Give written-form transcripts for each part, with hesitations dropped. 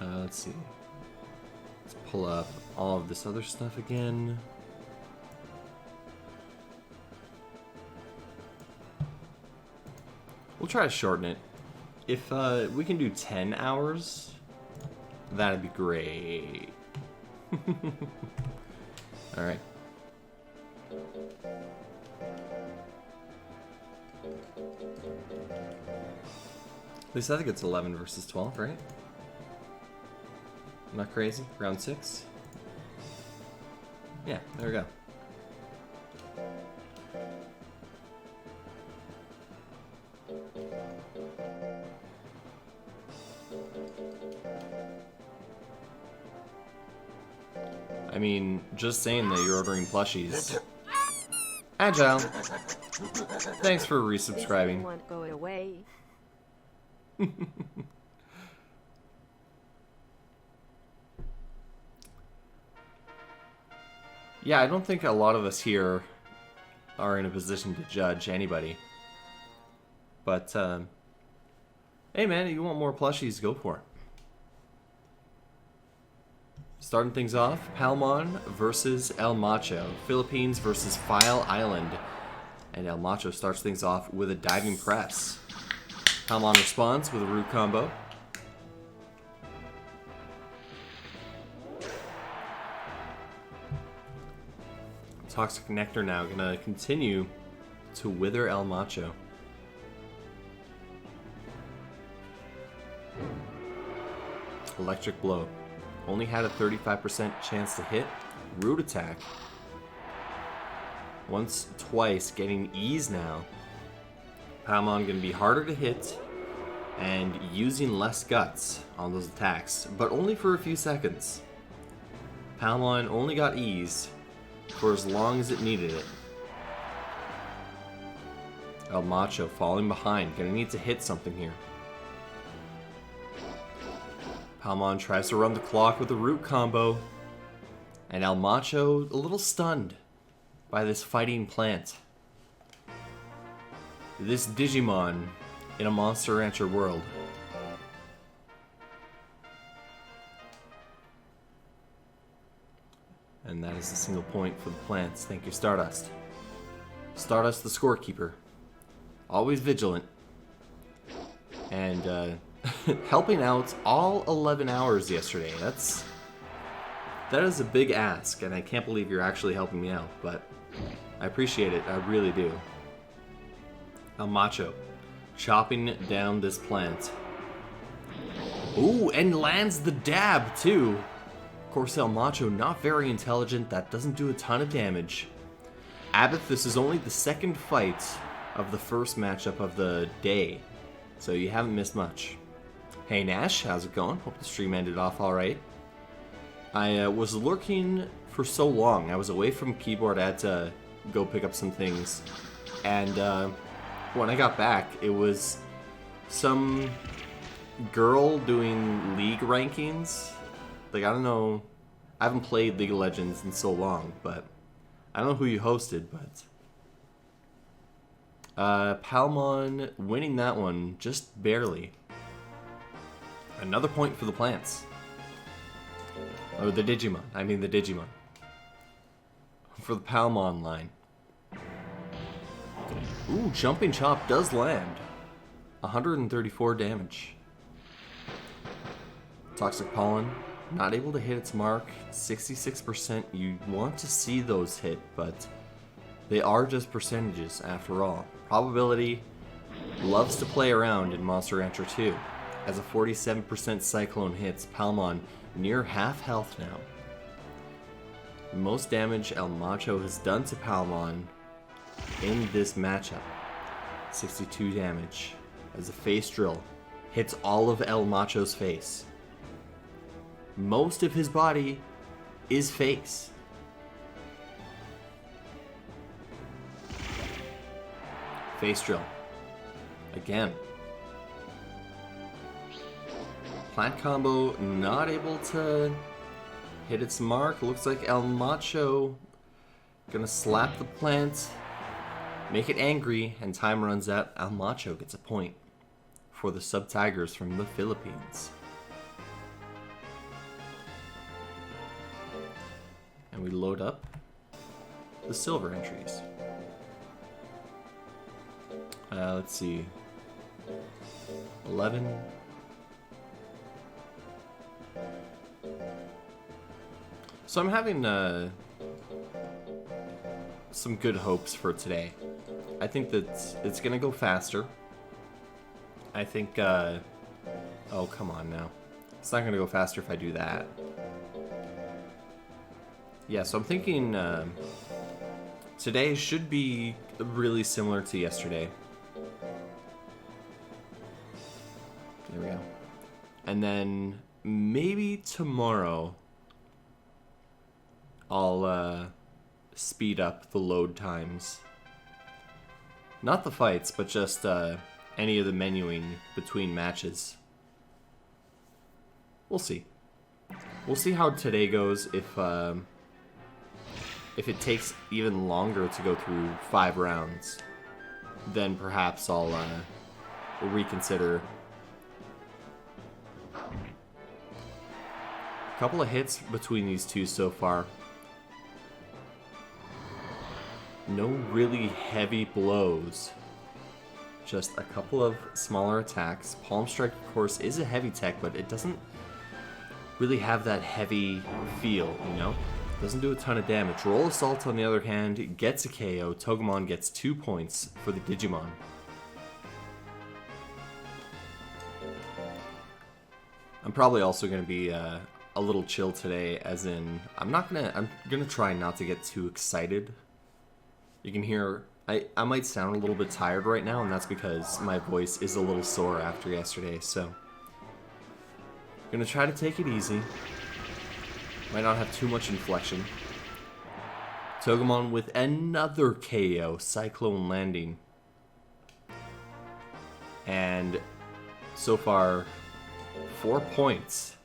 Let's see. Let's pull up all of this other stuff again. We'll try to shorten it. If we can do 10 hours, that'd be great. Alright. At least I think it's 11 versus 12, right? Not crazy? Round 6? Yeah, there we go. I mean, just saying that you're ordering plushies. Agile. Thanks for resubscribing. Won't go away. Yeah, I don't think a lot of us here are in a position to judge anybody. But, hey man, if you want more plushies, go for it. Starting things off, Palmon versus El Macho. Philippines versus File Island. And El Macho starts things off with a diving press. Palmon responds with a root combo. Toxic Nectar now gonna continue to wither El Macho. Electric Blow. Only had a 35% chance to hit. Root Attack. Once, twice, getting ease now. Palmon gonna be harder to hit and using less guts on those attacks, but only for a few seconds. Palmon only got ease for as long as it needed it. El Macho falling behind, gonna need to hit something here. Palmon tries to run the clock with a root combo, and El Macho a little stunned by this fighting plant. This Digimon in a Monster Rancher world. And that is a single point for the plants. Thank you, Stardust. Stardust the scorekeeper. Always vigilant. And helping out all 11 hours yesterday. That is a big ask, and I can't believe you're actually helping me out, but I appreciate it. I really do. El Macho chopping down this plant. Ooh, and lands the dab too. Of course, El Macho not very intelligent. That doesn't do a ton of damage. Abbott, this is only the second fight of the first matchup of the day, so you haven't missed much. Hey Nash, how's it going? Hope the stream ended off alright. I was lurking for so long. I was away from keyboard. I had to go pick up some things. And when I got back, it was some girl doing league rankings. Like, I don't know. I haven't played League of Legends in so long, but I don't know who you hosted, but Palmon winning that one just barely. Another point for the plants. Or the Digimon. I mean the Digimon. For the Palmon line. Ooh, Jumping Chop does land. 134 damage. Toxic Pollen. Not able to hit its mark. 66%. You want to see those hit, but they are just percentages after all. Probability loves to play around in Monster Rancher 2. As a 47% Cyclone hits, Palmon near half health now. Most damage El Macho has done to Palmon in this matchup. 62 damage. As a face drill hits all of El Macho's face. Most of his body is face. Face drill. Again. Plant combo not able to hit its mark. Looks like El Macho gonna slap the plant, make it angry, and time runs out. El Macho gets a point for the Sub Tigers from the Philippines. And we load up the silver entries. Let's see. 11. So I'm having some good hopes for today. I think that it's gonna go faster. I think, oh, come on now. It's not gonna go faster if I do that. Yeah, so I'm thinking today should be really similar to yesterday. There we go. And then maybe tomorrow I'll speed up the load times. Not the fights, but just any of the menuing between matches. We'll see. We'll see how today goes. If it takes even longer to go through 5 rounds, then perhaps I'll reconsider. A couple of hits between these two so far. No really heavy blows. Just a couple of smaller attacks. Palm Strike, of course, is a heavy tech, but it doesn't really have that heavy feel, you know? Doesn't do a ton of damage. Roll Assault, on the other hand, gets a KO. Togemon gets 2 points for the Digimon. I'm probably also going to be a little chill today, as in, I'm gonna try not to get too excited. You can hear, I might sound a little bit tired right now, and that's because my voice is a little sore after yesterday, so I'm gonna try to take it easy. Might not have too much inflection. Togemon with another KO, Cyclone Landing. And so far, 4 points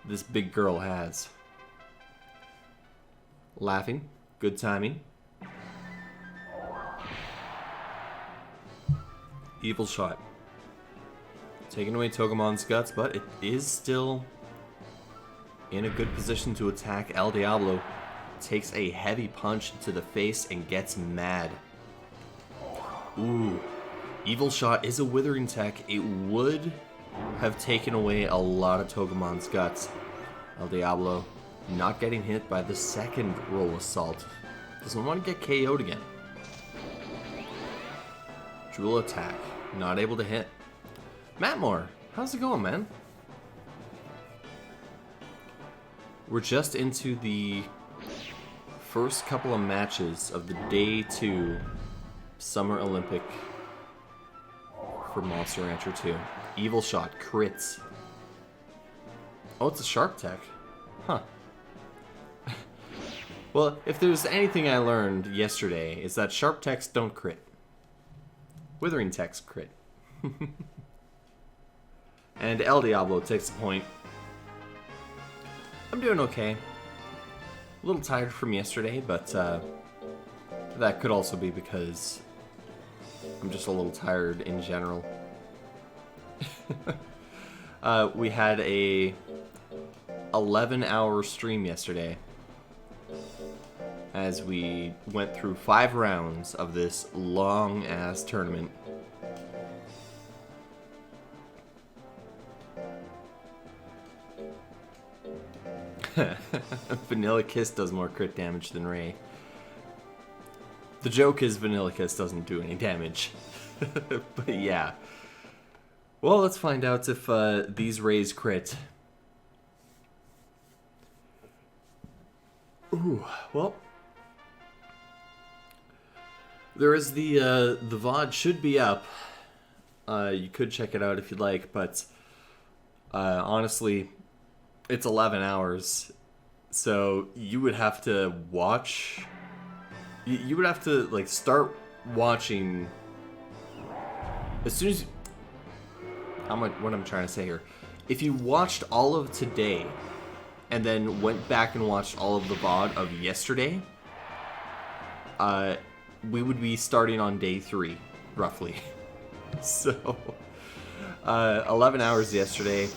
this big girl has. Laughing, good timing. Evil Shot. Taking away Togemon's guts, but it is still in a good position to attack. El Diablo takes a heavy punch to the face and gets mad. Ooh. Evil Shot is a withering tech. It would have taken away a lot of Togemon's guts. El Diablo not getting hit by the second Roll Assault. Doesn't want to get KO'd again. Jewel attack. Not able to hit. Mattmore, how's it going, man? We're just into the first couple of matches of the Day 2 Summer Olympic for Monster Rancher 2. Evil Shot, crits. Oh, it's a Sharp Tech. Huh. Well, if there's anything I learned yesterday, is that Sharp Techs don't crit. Withering Techs crit. And El Diablo takes a point. I'm doing okay. A little tired from yesterday, but that could also be because I'm just a little tired in general. We had a 11-hour stream yesterday as we went through 5 rounds of this long-ass tournament. Vanilla Kiss does more crit damage than Ray. The joke is Vanilla Kiss doesn't do any damage. But yeah. Well, let's find out if these Rays crit. Ooh, well. There is the VOD should be up. You could check it out if you'd like, but honestly, it's 11 hours, so you would have to watch. You would have to like start watching as soon as. What I'm trying to say here, if you watched all of today, and then went back and watched all of the VOD of yesterday, we would be starting on day 3, roughly. So, 11 hours yesterday,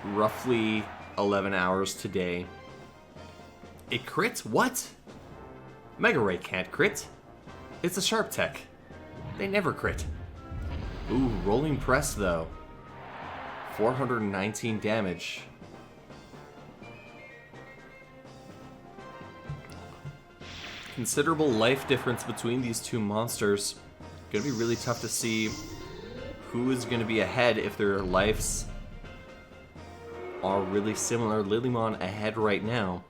roughly 11 hours today. It crits? What? Mega Ray can't crit. It's a Sharp Tech. They never crit. Ooh, Rolling Press though. 419 damage. Considerable life difference between these two monsters. Gonna be really tough to see who is gonna be ahead if their lives are really similar. Lilymon ahead right now.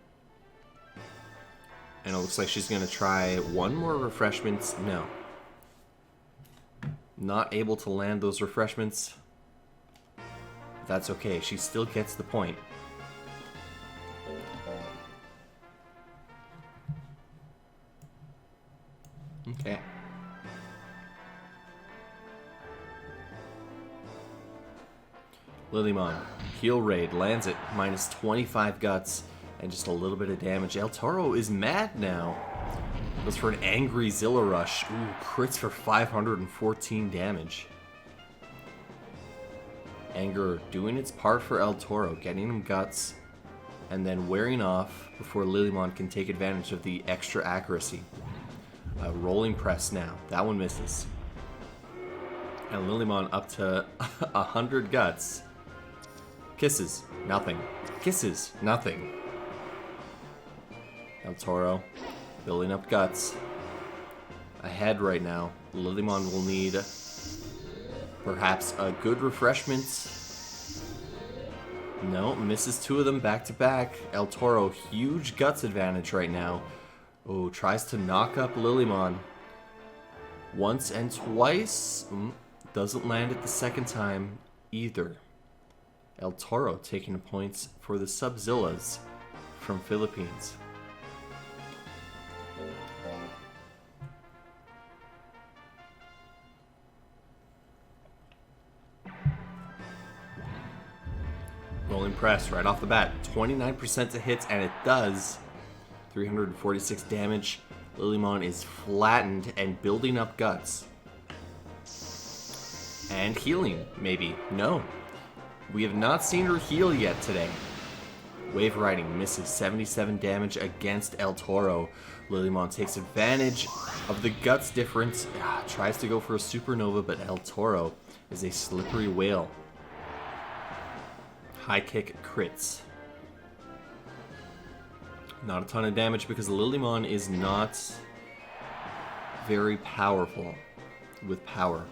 And it looks like she's gonna try one more refreshments. No. Not able to land those refreshments. That's okay, she still gets the point. Okay. Lilymon, heal raid, lands it, minus 25 guts, and just a little bit of damage. El Toro is mad now. Goes for an angry Zilla Rush. Ooh, crits for 514 damage. Anger doing its part for El Toro, getting him guts, and then wearing off before Lilymon can take advantage of the extra accuracy. Rolling Press now. That one misses. And Lilymon up to 100 guts. Kisses, nothing. Kisses, nothing. El Toro, building up guts. Ahead right now. Lilymon will need perhaps a good refreshment. No, misses two of them back to back. El Toro, huge guts advantage right now. Oh, tries to knock up Lilymon. Once and twice. Doesn't land it the second time either. El Toro taking the points for the Subzillas from Philippines. Rolling Press right off the bat. 29% to hits, and it does. 346 damage. Lilymon is flattened and building up guts. And healing, maybe. No. We have not seen her heal yet today. Wave Riding misses 77 damage against El Toro. Lilymon takes advantage of the guts difference. Tries to go for a supernova, but El Toro is a slippery whale. High kick crits. Not a ton of damage because Lilymon is not very powerful with power.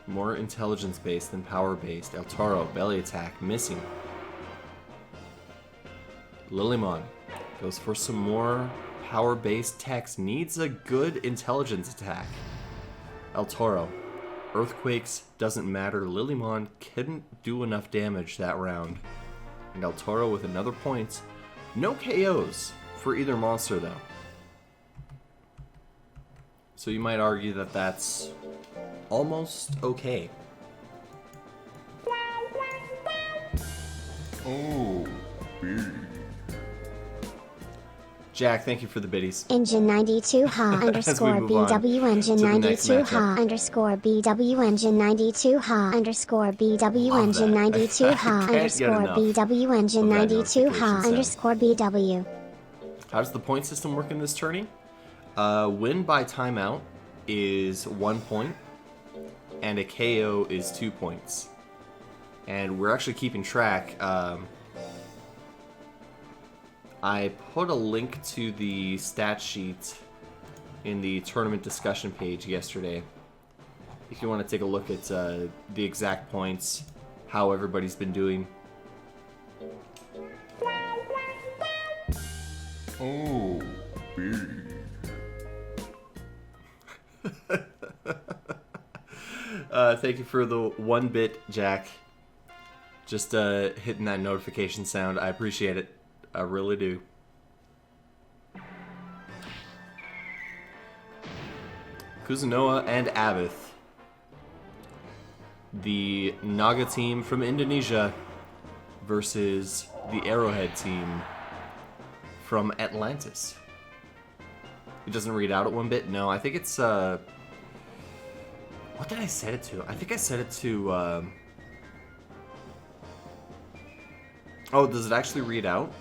More intelligence-based than power-based. El Toro, belly attack, missing. Lilymon goes for some more power-based techs. Needs a good intelligence attack. El Toro, earthquakes, doesn't matter. Lilymon couldn't do enough damage that round. And El Toro with another point. No KOs for either monster, though. So you might argue that that's almost okay. Oh, biddy. Jack, thank you for the biddies. Engine 92 ha underscore BW Engine 92 ha underscore BW Engine 92 ha underscore BW Engine 92 ha underscore BW Engine 92 ha underscore BW. How does the point system work in this tourney? Win by timeout is 1 point, and a KO is 2 points. And we're actually keeping track. I put a link to the stat sheet in the tournament discussion page yesterday. If you want to take a look at the exact points, how everybody's been doing. Oh, biddy. Thank you for the 1 bit, Jack. Just hitting that notification sound. I appreciate it. I really do. Kuzunoa and Abith. The Naga team from Indonesia versus the Arrowhead team from Atlantis. It doesn't read out at 1 bit? No, I think it's, what did I set it to? I think I set it to, oh, does it actually read out?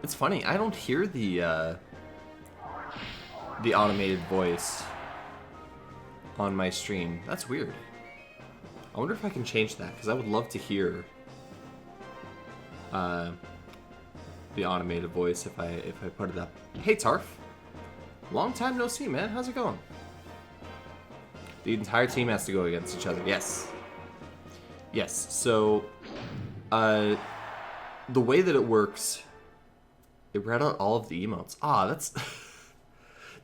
It's funny, I don't hear the automated voice on my stream. That's weird. I wonder if I can change that, because I would love to hear the automated voice if I put it up. Hey Tarf, long time no see, man. How's it going? The entire team has to go against each other. Yes. Yes. So, the way that it works, it read out all of the emotes. Ah, that's.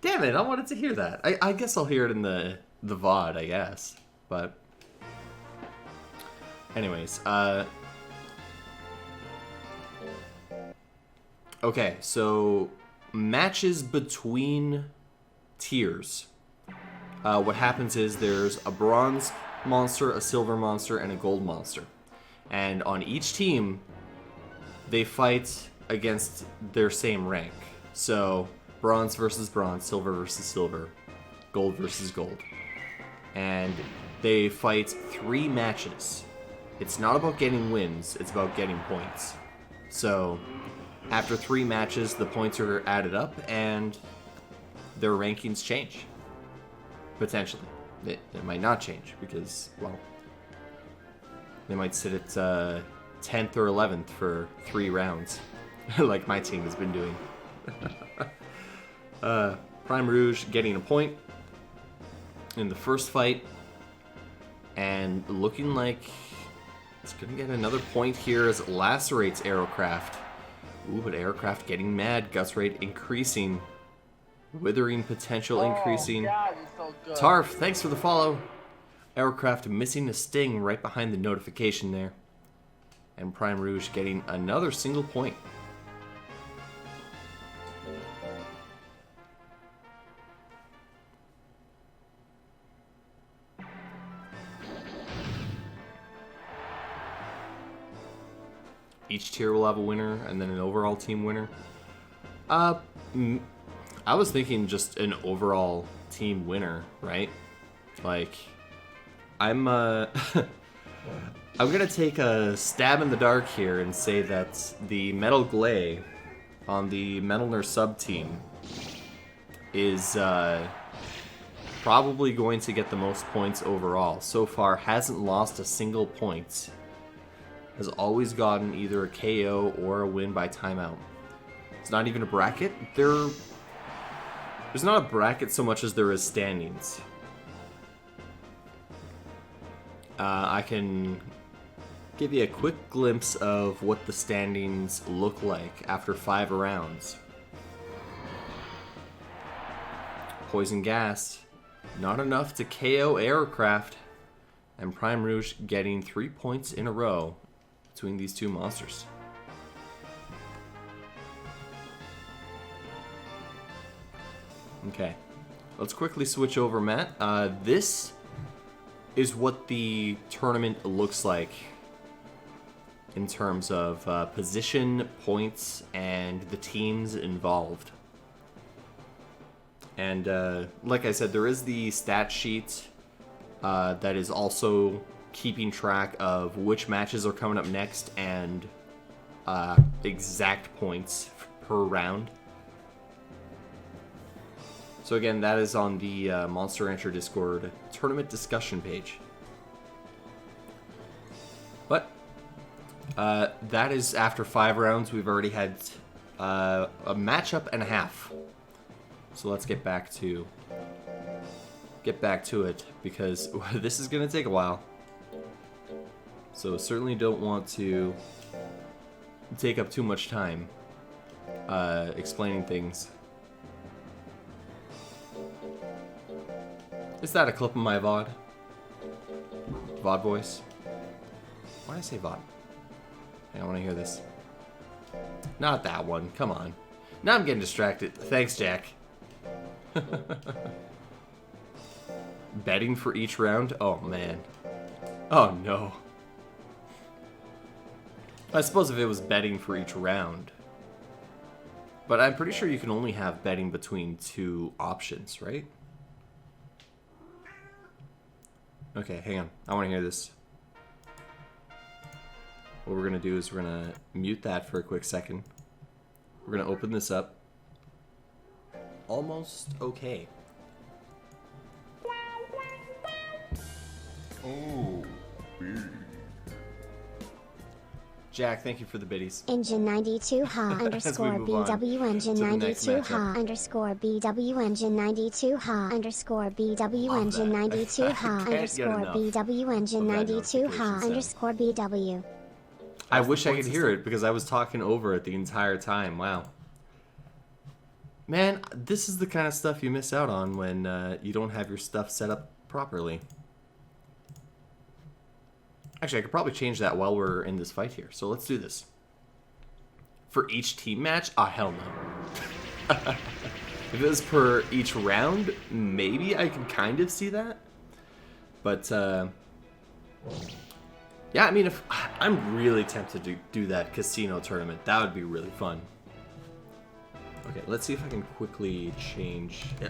Damn it! I wanted to hear that. I guess I'll hear it in the VOD, I guess. But, anyways, okay, so matches between tiers. What happens is there's a bronze monster, a silver monster, and a gold monster. And on each team, they fight against their same rank. So, bronze versus bronze, silver versus silver, gold versus gold. And they fight 3 matches. It's not about getting wins, it's about getting points. So, after 3 matches, the points are added up and their rankings change. Potentially. It might not change because, well, they might sit at 10th or 11th for 3 rounds, like my team has been doing. Prime Rouge getting a point in the first fight, and looking like it's going to get another point here as it lacerates Aerocraft. Ooh, but Aerocraft getting mad, Guts rate increasing. Withering potential increasing. God, it's so good. Tarf, thanks for the follow. Aerocraft missing a sting right behind the notification there. And Prime Rouge getting another single point. Each tier will have a winner and then an overall team winner. I was thinking just an overall team winner, right? Like, I'm gonna take a stab in the dark here and say that the Metal Glay on the Metalner sub team is probably going to get the most points overall. So far, hasn't lost a single point. Has always gotten either a KO or a win by timeout. It's not even a bracket. There's not a bracket so much as there is standings. I can give you a quick glimpse of what the standings look like after 5 rounds. Poison Gas, not enough to KO Aerocraft, and Prime Rouge getting 3 points in a row between these 2 monsters. Okay, let's quickly switch over, Matt. This is what the tournament looks like in terms of position, points, and the teams involved. And like I said, there is the stat sheet that is also keeping track of which matches are coming up next and exact points per round. So again, that is on the Monster Rancher Discord tournament discussion page. But that is after 5 rounds. We've already had a matchup and a half. So let's get back to it, because this is going to take a while. So certainly don't want to take up too much time explaining things. Is that a clip of my VOD? VOD voice? Why did I say VOD? I want to hear this. Not that one. Come on. Now I'm getting distracted. Thanks, Jack. Betting for each round? Oh, man. Oh, no. I suppose if it was betting for each round. But I'm pretty sure you can only have betting between 2 options, right? Okay, hang on. I want to hear this. What we're going to do is we're going to mute that for a quick second. We're gonna open this up. Almost okay. Oh, Jack, thank you for the biddies. Engine 92 ha underscore move on BW engine to the next 92 matchup. ha underscore BW engine 92 ha underscore BW Love engine that. 92 I ha can't get underscore enough BW engine of that 92 ha notification sound. underscore BW. I That's wish the I point could hear system. it because I was talking over it the entire time. Wow. Man, this is the kind of stuff you miss out on when you don't have your stuff set up properly. Actually, I could probably change that while we're in this fight here. So let's do this. For each team match? Ah, hell no. If it was per each round, maybe I can kind of see that. But, yeah, I mean, if I'm really tempted to do that casino tournament. That would be really fun. Okay, let's see if I can quickly change. Yeah.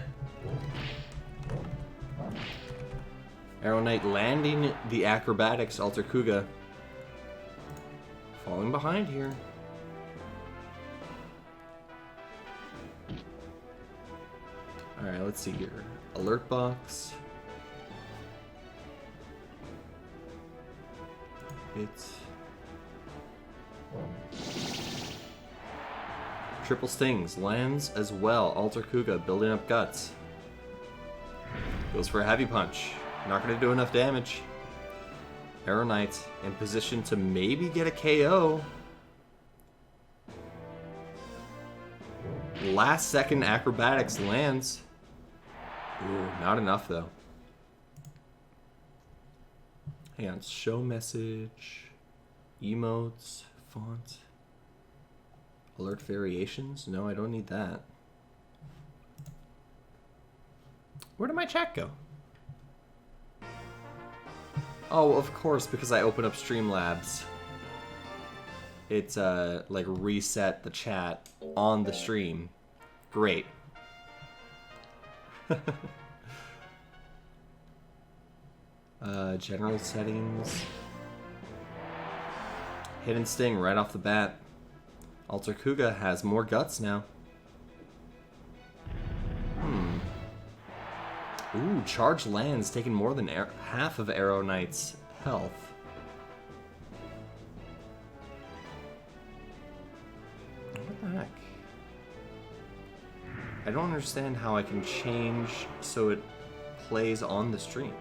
Arrow Knight landing the acrobatics, Alter Kuga. Falling behind here. Alright, let's see here. Alert box. It's triple stings, lands as well. Alter Kuga building up guts. Goes for a heavy punch. Not going to do enough damage. Arrow Knight in position to maybe get a KO. Last second acrobatics lands. Ooh, not enough though. Hang on, show message, emotes, font, alert variations. No, I don't need that. Where did my chat go? Oh, of course, because I open up Streamlabs. It's like reset the chat on the stream. Great. General settings. Hidden Sting right off the bat. Alter Kuga has more guts now. Ooh, charge lands taking more than half of Arrow Knight's health. What the heck? I don't understand how I can change so it plays on the stream.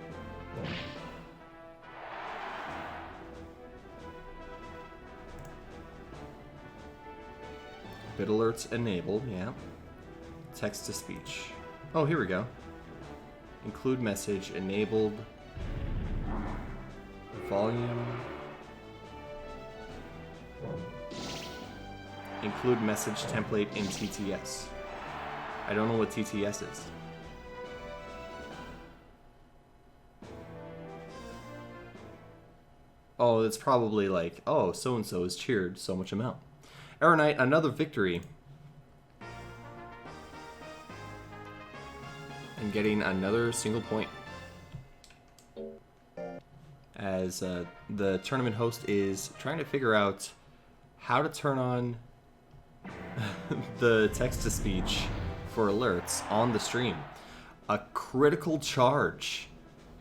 Bit alerts enabled, yeah. Text to speech. Oh, here we go. Include message enabled. Volume. Include message template in TTS. I don't know what TTS is. Oh, it's probably like, oh, so-and-so is cheered so much amount. Arrow Knight, another victory. And getting another single point. As the tournament host is trying to figure out how to turn on the text-to-speech for alerts on the stream. A critical charge.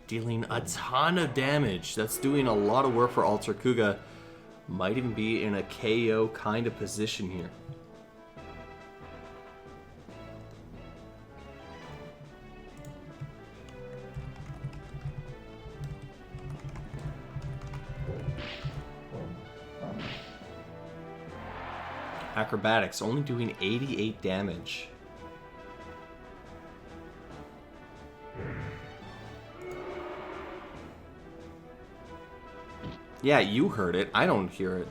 Dealing a ton of damage. That's doing a lot of work for Alter Kuga. Might even be in a KO kind of position here. Acrobatics only doing 88 damage. Yeah, you heard it. I don't hear it.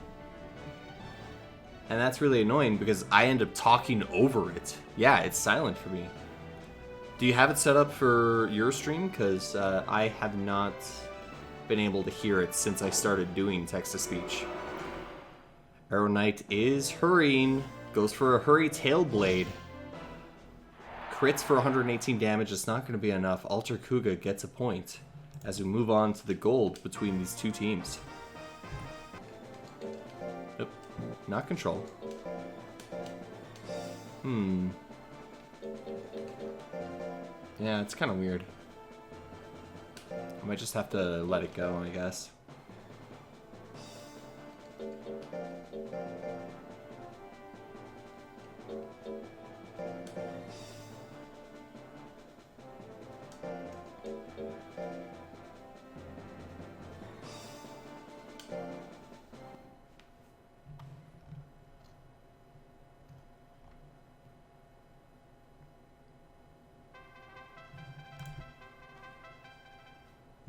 And that's really annoying because I end up talking over it. Yeah, it's silent for me. Do you have it set up for your stream? Because I have not been able to hear it since I started doing text-to-speech. Arrow Knight is hurrying. Goes for a hurry tail blade. Crits for 118 damage. It's not going to be enough. Alter Kuga gets a point as we move on to the gold between these two teams. Nope, not control. Yeah, it's kind of weird. I might just have to let it go, I guess.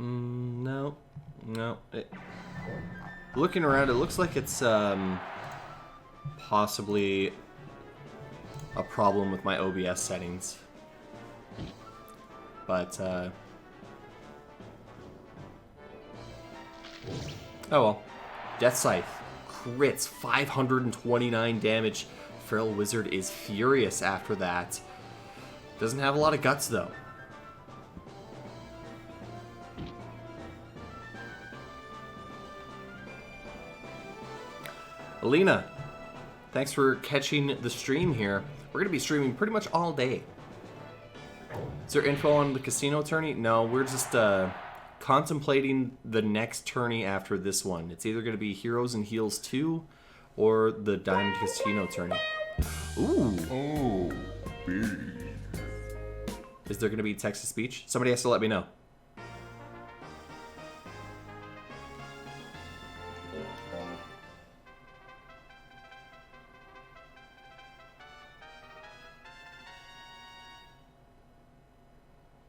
No. No. Looking around, it looks like it's possibly a problem with my OBS settings. But, oh well. Death Scythe. Crits. 529 damage. Feral Wizard is furious after that. Doesn't have a lot of guts, though. Alina, thanks for catching the stream here. We're going to be streaming pretty much all day. Is there info on the casino tourney? No, we're just contemplating the next tourney after this one. It's either going to be Heroes and Heels 2 or the Diamond Casino tourney. Ooh. Oh, baby. Is there going to be text-to-speech? Somebody has to let me know.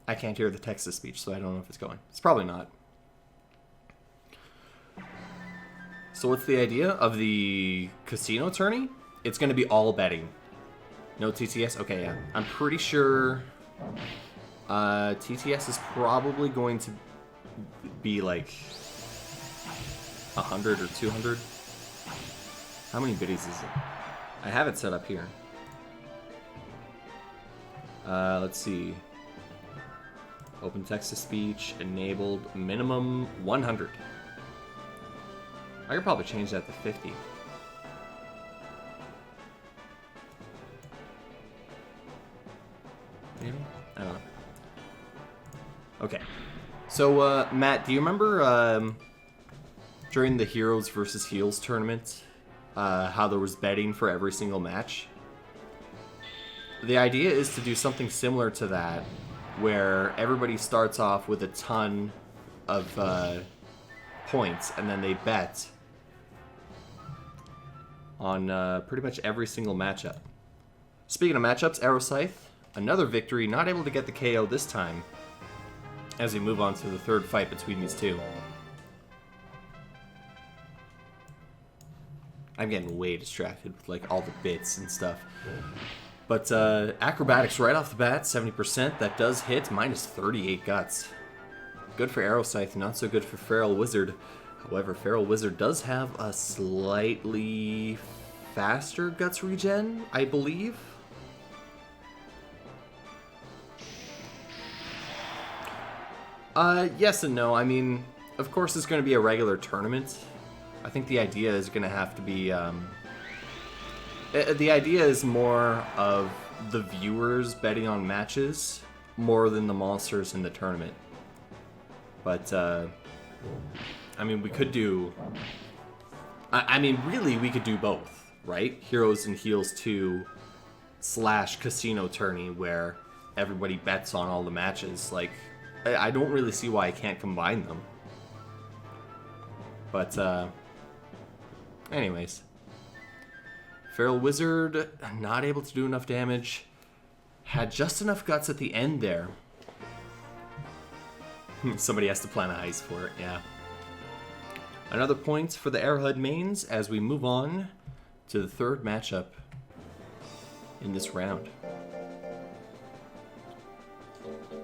I can't hear the text-to-speech, so I don't know if it's going. It's probably not. So what's the idea of the casino tourney? It's going to be all betting. No TTS? Okay, yeah. I'm pretty sure TTS is probably going to be like 100 or 200. How many biddies is it? I have it set up here. Let's see. Open text-to-speech, enabled, minimum 100. I could probably change that to 50. Maybe? I don't know. Okay. So, Matt, do you remember during the Heroes versus Heels tournament, how there was betting for every single match? The idea is to do something similar to that, where everybody starts off with a ton of points, and then they bet on pretty much every single matchup. Speaking of matchups, Arrow Scythe, another victory, not able to get the KO this time, as we move on to the third fight between these two. I'm getting way distracted with like all the bits and stuff. But acrobatics right off the bat, 70%. That does hit, minus 38 guts. Good for Arrow Scythe, not so good for Feral Wizard. However, Feral Wizard does have a slightly faster guts regen, I believe. Yes and no. I mean, of course it's going to be a regular tournament. I think the idea is going to have to be... the idea is more of the viewers betting on matches more than the monsters in the tournament. But, I mean, we could do... I mean, really, we could do both, right? Heroes and Heels 2 / Casino Tourney, where everybody bets on all the matches. Like, I don't really see why I can't combine them. But, anyways. Feral Wizard, not able to do enough damage. Had just enough guts at the end there. Somebody has to plan a heist for it, yeah. Another point for the Arrowhead mains as we move on to the third matchup in this round.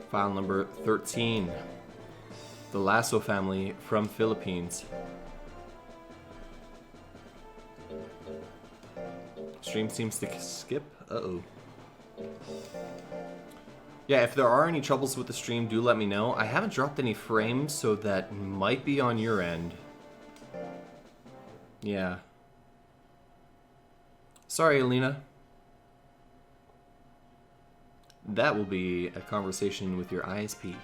File number 13. The Lasso family from Philippines. Stream seems to skip. Uh-oh. Yeah, if there are any troubles with the stream, do let me know. I haven't dropped any frames, so that might be on your end. Yeah. Sorry, Alina. That will be a conversation with your ISP.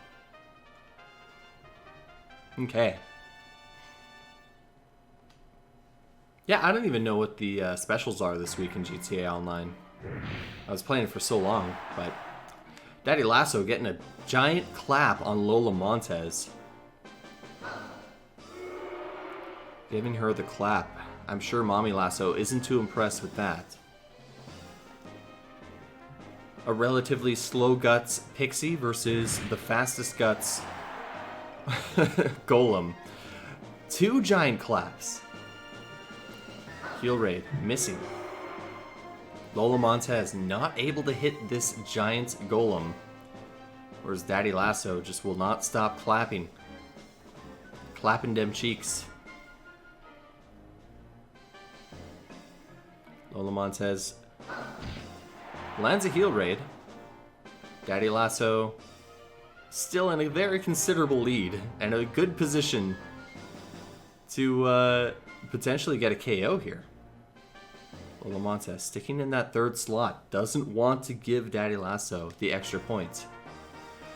Okay. Yeah, I don't even know what the specials are this week in GTA Online. I was playing it for so long, but Daddy Lasso getting a giant clap on Lola Montez. Giving her the clap. I'm sure Mommy Lasso isn't too impressed with that. A relatively slow guts Pixie versus the fastest guts Golem. 2 giant claps. Heel raid missing. Lola Montez not able to hit this giant Golem. Whereas Daddy Lasso just will not stop clapping. Clapping them cheeks. Lola Montez lands a heel raid. Daddy Lasso still in a very considerable lead and a good position to potentially get a KO here. Lola Montez sticking in that 3rd slot. Doesn't want to give Daddy Lasso the extra point.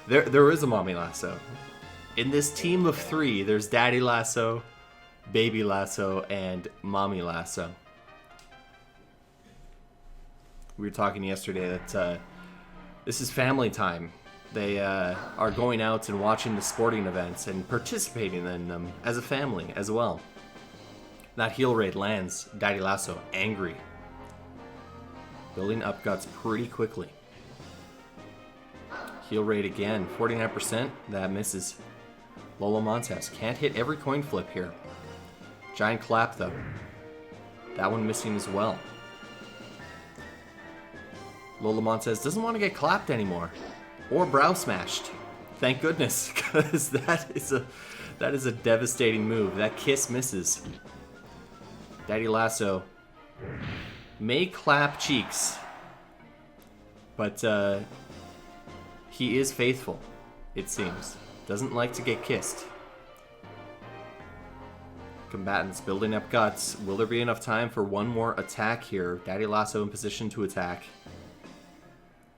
There is a Mommy Lasso. In this team of 3, there's Daddy Lasso, Baby Lasso, and Mommy Lasso. We were talking yesterday that this is family time. They are going out and watching the sporting events and participating in them as a family as well. That heel raid lands. Daddy Lasso angry. Building up guts pretty quickly. Heel raid again. 49%. That misses. Lola Montez can't hit every coin flip here. Giant clap though. That one missing as well. Lola Montez doesn't want to get clapped anymore. Or brow smashed. Thank goodness, because that is a devastating move. That kiss misses. Daddy Lasso may clap cheeks, but he is faithful, it seems. Doesn't like to get kissed. Combatants building up guts. Will there be enough time for one more attack here? Daddy Lasso in position to attack.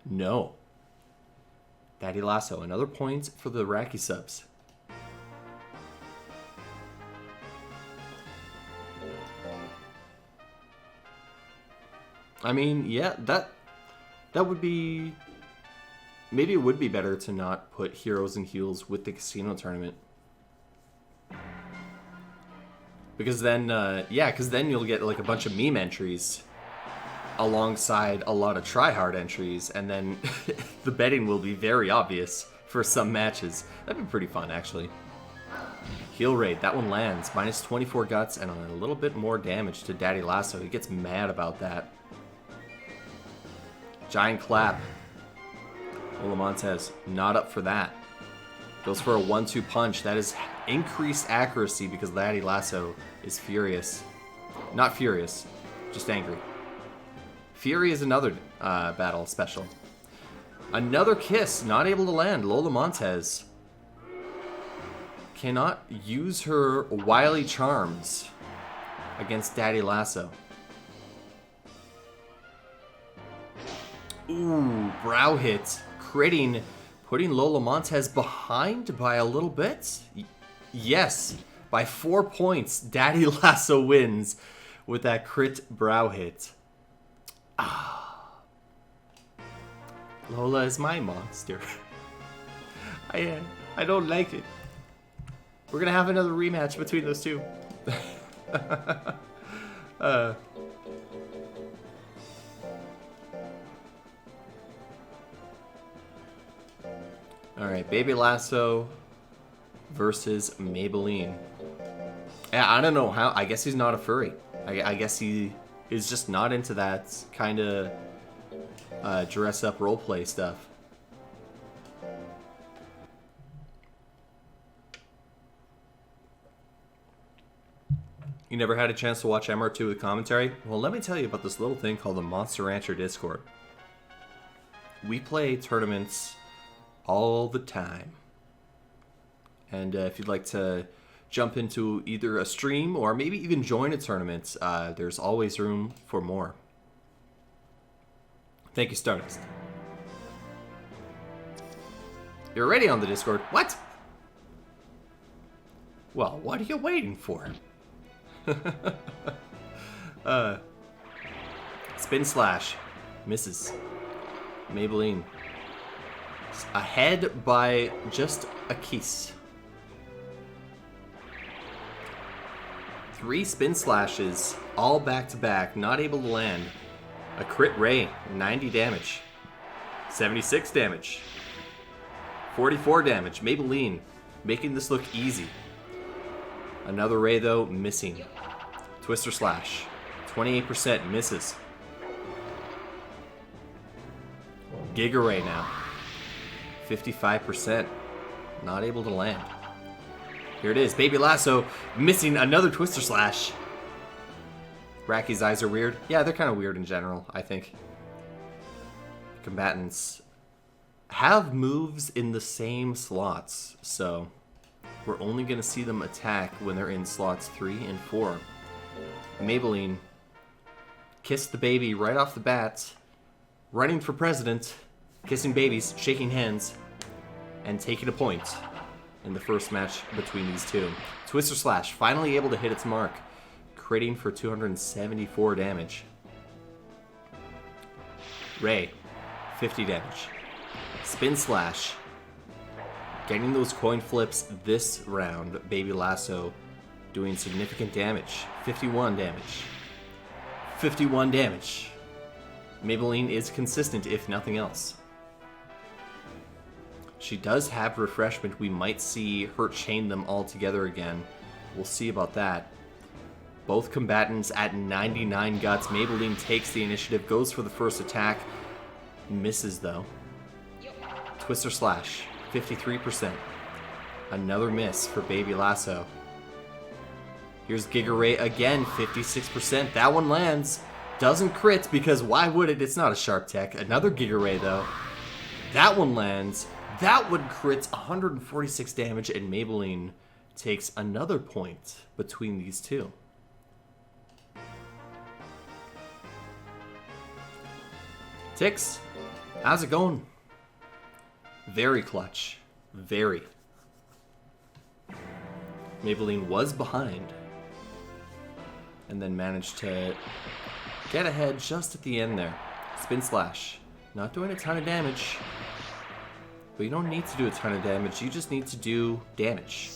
No. Daddy Lasso, another point for the Iraqi subs. I mean, yeah, that would be... Maybe it would be better to not put heroes and heels with the casino tournament. Because then, because then you'll get like a bunch of meme entries alongside a lot of tryhard entries, and then the betting will be very obvious for some matches. That'd be pretty fun, actually. Heel raid, that one lands. Minus 24 guts and a little bit more damage to Daddy Lasso. He gets mad about that. Giant clap. Lola Montez, not up for that. Goes for a 1-2 punch. That is increased accuracy because Daddy Lasso is furious. Not furious, just angry. Fury is another battle special. Another kiss, not able to land. Lola Montez cannot use her wily charms against Daddy Lasso. Ooh, brow hit. Critting, putting Lola Montez behind by a little bit. Yes, by 4 points, Daddy Lasso wins with that crit brow hit. Ah. Lola is my monster. I don't like it. We're gonna have another rematch between those two. Alright, Baby Lasso versus Maybelline. Yeah, I don't know how. I guess he's not a furry. I guess he is just not into that kind of dress up roleplay stuff. You never had a chance to watch MR2 with commentary? Well, let me tell you about this little thing called the Monster Rancher Discord. We play tournaments all the time. And if you'd like to jump into either a stream or maybe even join a tournament, there's always room for more. Thank you, Stardust. You're already on the Discord. What? Well, what are you waiting for? Spin slash. Misses. Maybelline. Ahead by just a kiss. 3 spin slashes, all back to back, not able to land. A crit ray, 90 damage. 76 damage. 44 damage. Maybelline making this look easy. Another ray though, missing. Twister slash. 28% misses. Giga ray now. 55%. Not able to land. Here it is. Baby Lasso missing another Twister slash. Racky's eyes are weird. Yeah, they're kind of weird in general, I think. Combatants have moves in the same slots, so we're only going to see them attack when they're in slots 3 and 4. Maybelline kissed the baby right off the bat, running for president, kissing babies, shaking hands, and taking a point in the first match between these two. Twister Slash finally able to hit its mark, critting for 274 damage. Ray, 50 damage. Spin Slash, getting those coin flips this round. Baby Lasso doing significant damage. 51 damage. 51 damage. Maybelline is consistent, if nothing else. She does have refreshment. We might see her chain them all together again. We'll see about that. Both combatants at 99 guts. Maybelline takes the initiative, goes for the first attack. Misses though. Twister Slash, 53%. Another miss for Baby Lasso. Here's Giga Ray again, 56%. That one lands. Doesn't crit because why would it? It's not a sharp tech. Another Giga Ray though. That one lands. That one crits 146 damage, and Maybelline takes another point between these two. Tix, how's it going? Very clutch. Very. Maybelline was behind and then managed to get ahead just at the end there. Spin Slash. Not doing a ton of damage. But you don't need to do a ton of damage, you just need to do damage.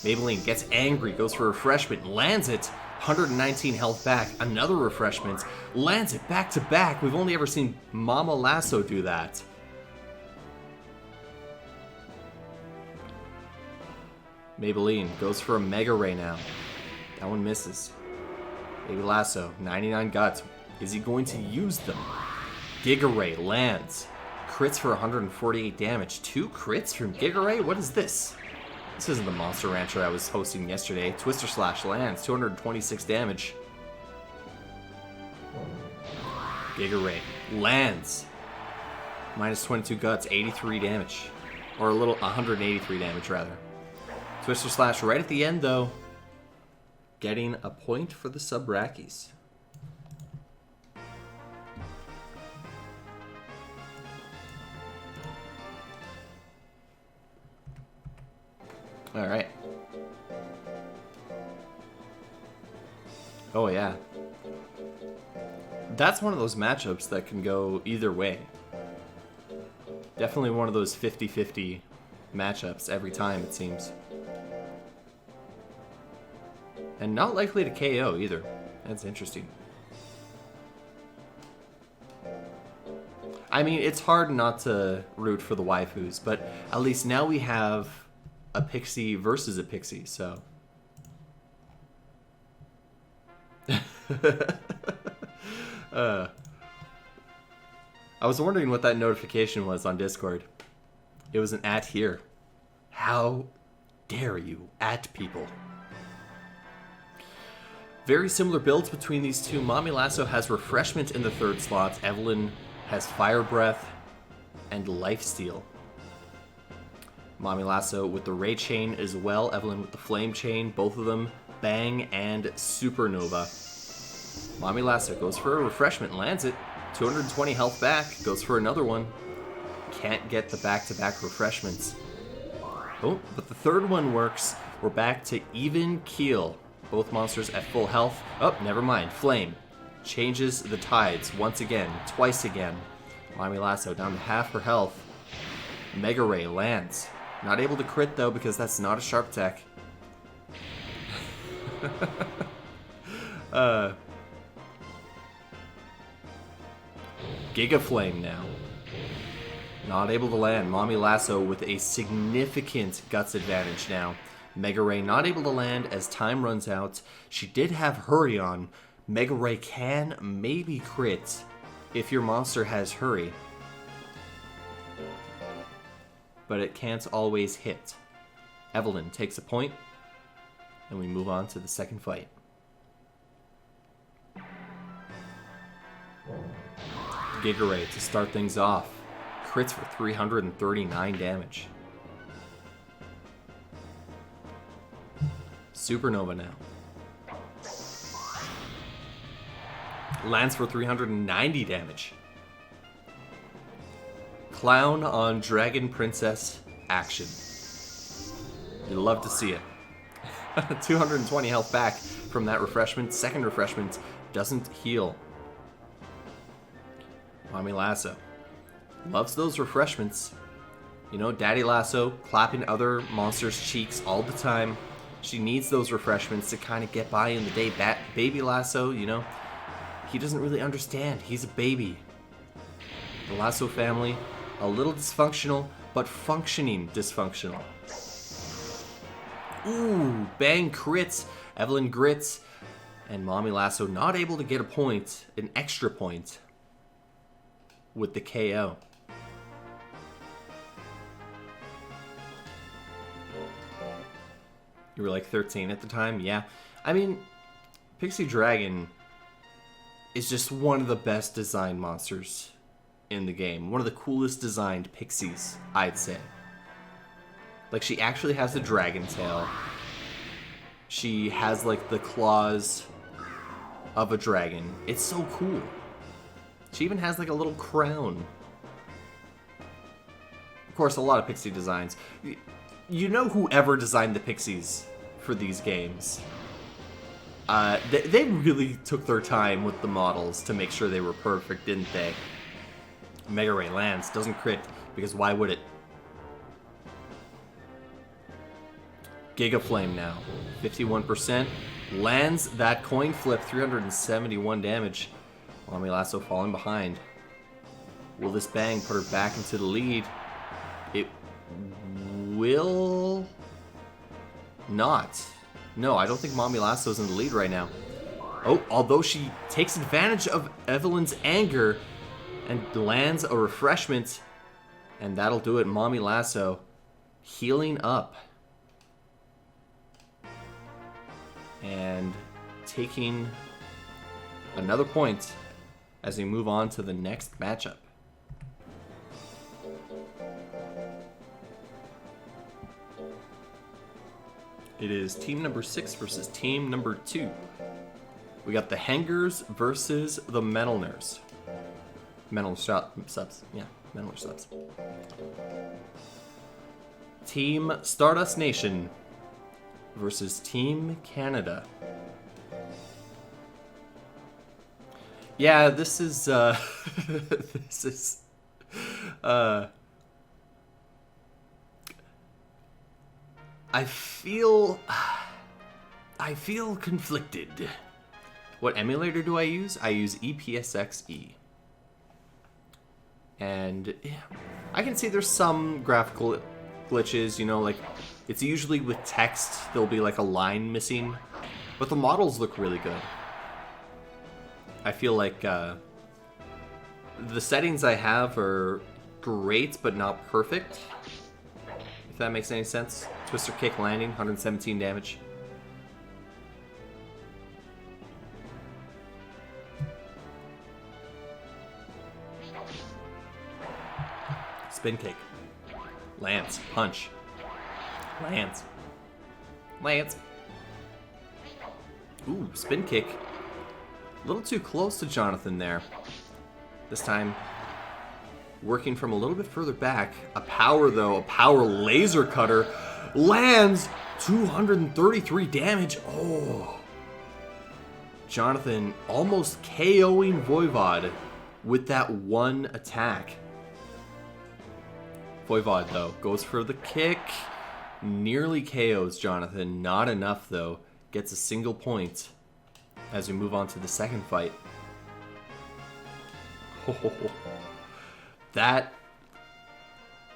Maybelline gets angry, goes for refreshment, lands it. 119 health back, another refreshment, lands it back to back. We've only ever seen Mama Lasso do that. Maybelline goes for a Mega Ray now. That one misses. Baby Lasso, 99 guts. Is he going to use them? Giga Ray lands. Crits for 148 damage. 2 crits from Giga Ray? What is this? This isn't the Monster Rancher I was hosting yesterday. Twister Slash lands. 226 damage. Giga Ray lands. Minus 22 guts. 83 damage. Or a little 183 damage, rather. Twister Slash right at the end, though. Getting a point for the Sub-Rackies. Alright. Oh, yeah. That's one of those matchups that can go either way. Definitely one of those 50-50 matchups every time, it seems. And not likely to KO either. That's interesting. I mean, it's hard not to root for the waifus, but at least now we have a Pixie versus a Pixie, so. I was wondering what that notification was on Discord. It was an @ here. How dare you @ people? Very similar builds between these two. Mommy Lasso has Refreshment in the 3rd slot. Evelyn has Fire Breath and Lifesteal. Mommy Lasso with the Ray Chain as well. Evelyn with the Flame Chain. Both of them Bang and Supernova. Mommy Lasso goes for a Refreshment, lands it. 220 health back. Goes for another one. Can't get the back-to-back refreshments. Oh, but the third one works. We're back to even keel. Both monsters at full health. Oh, never mind. Flame changes the tides once again, twice again. Mommy Lasso down to half her health. Mega Ray lands. Not able to crit though because that's not a sharp attack. Giga Flame now. Not able to land. Mommy Lasso with a significant guts advantage now. Mega Ray not able to land as time runs out. She did have Hurry on. Mega Ray can maybe crit if your monster has Hurry. But it can't always hit. Evelyn takes a point, and we move on to the second fight. Giga Ray to start things off. Crits for 339 damage. Supernova now. Lands for 390 damage. Clown on Dragon Princess action. You'd love to see it. 220 health back from that refreshment. Second refreshment doesn't heal. Mommy Lasso loves those refreshments. You know, Daddy Lasso clapping other monsters' cheeks all the time. She needs those refreshments to kind of get by in the day. Baby Lasso, you know, he doesn't really understand. He's a baby. The Lasso family, a little dysfunctional, but functioning dysfunctional. Ooh, bang crits. Evelyn grits. And Mommy Lasso not able to get a point, an extra point, with the KO. You were like 13 at the time? Yeah. I mean, Pixie Dragon is just one of the best designed monsters in the game. One of the coolest designed pixies, I'd say. Like, she actually has a dragon tail. She has, like, the claws of a dragon. It's so cool. She even has, like, a little crown. Of course, a lot of pixie designs. You know whoever designed the pixies for these games. They really took their time with the models to make sure they were perfect, didn't they? Mega Ray lands, doesn't crit, because why would it? Giga Flame now, 51%. Lands that coin flip, 371 damage. Mommy Lasso falling behind. Will this bang put her back into the lead? It will not. No, I don't think Mommy Lasso's in the lead right now. Oh, although she takes advantage of Evelyn's anger and lands a refreshment, and that'll do it. Mommy Lasso healing up and taking another point as we move on to the next matchup. It is team number 6 versus team number 2. We got the Hangers versus the Metalners. Subs. Yeah, Metaler subs. Team Stardust Nation versus Team Canada. Yeah, this is this is I feel conflicted. What emulator do I use? I use EPSXE. And yeah, I can see there's some graphical glitches, you know, like it's usually with text, there'll be like a line missing, but the models look really good. I feel like the settings I have are great, but not perfect, if that makes any sense. Twister Kick landing, 117 damage. Spin Kick. Lance. Punch. Lance. Lance. Ooh, Spin Kick. A little too close to Jonathan there. This time, working from a little bit further back. A power, though, a power laser cutter lands 233 damage. Oh. Jonathan almost KOing Voivod with that one attack. Voivod, though, goes for the kick. Nearly KOs Jonathan. Not enough, though. Gets a single point as we move on to the second fight. Oh, that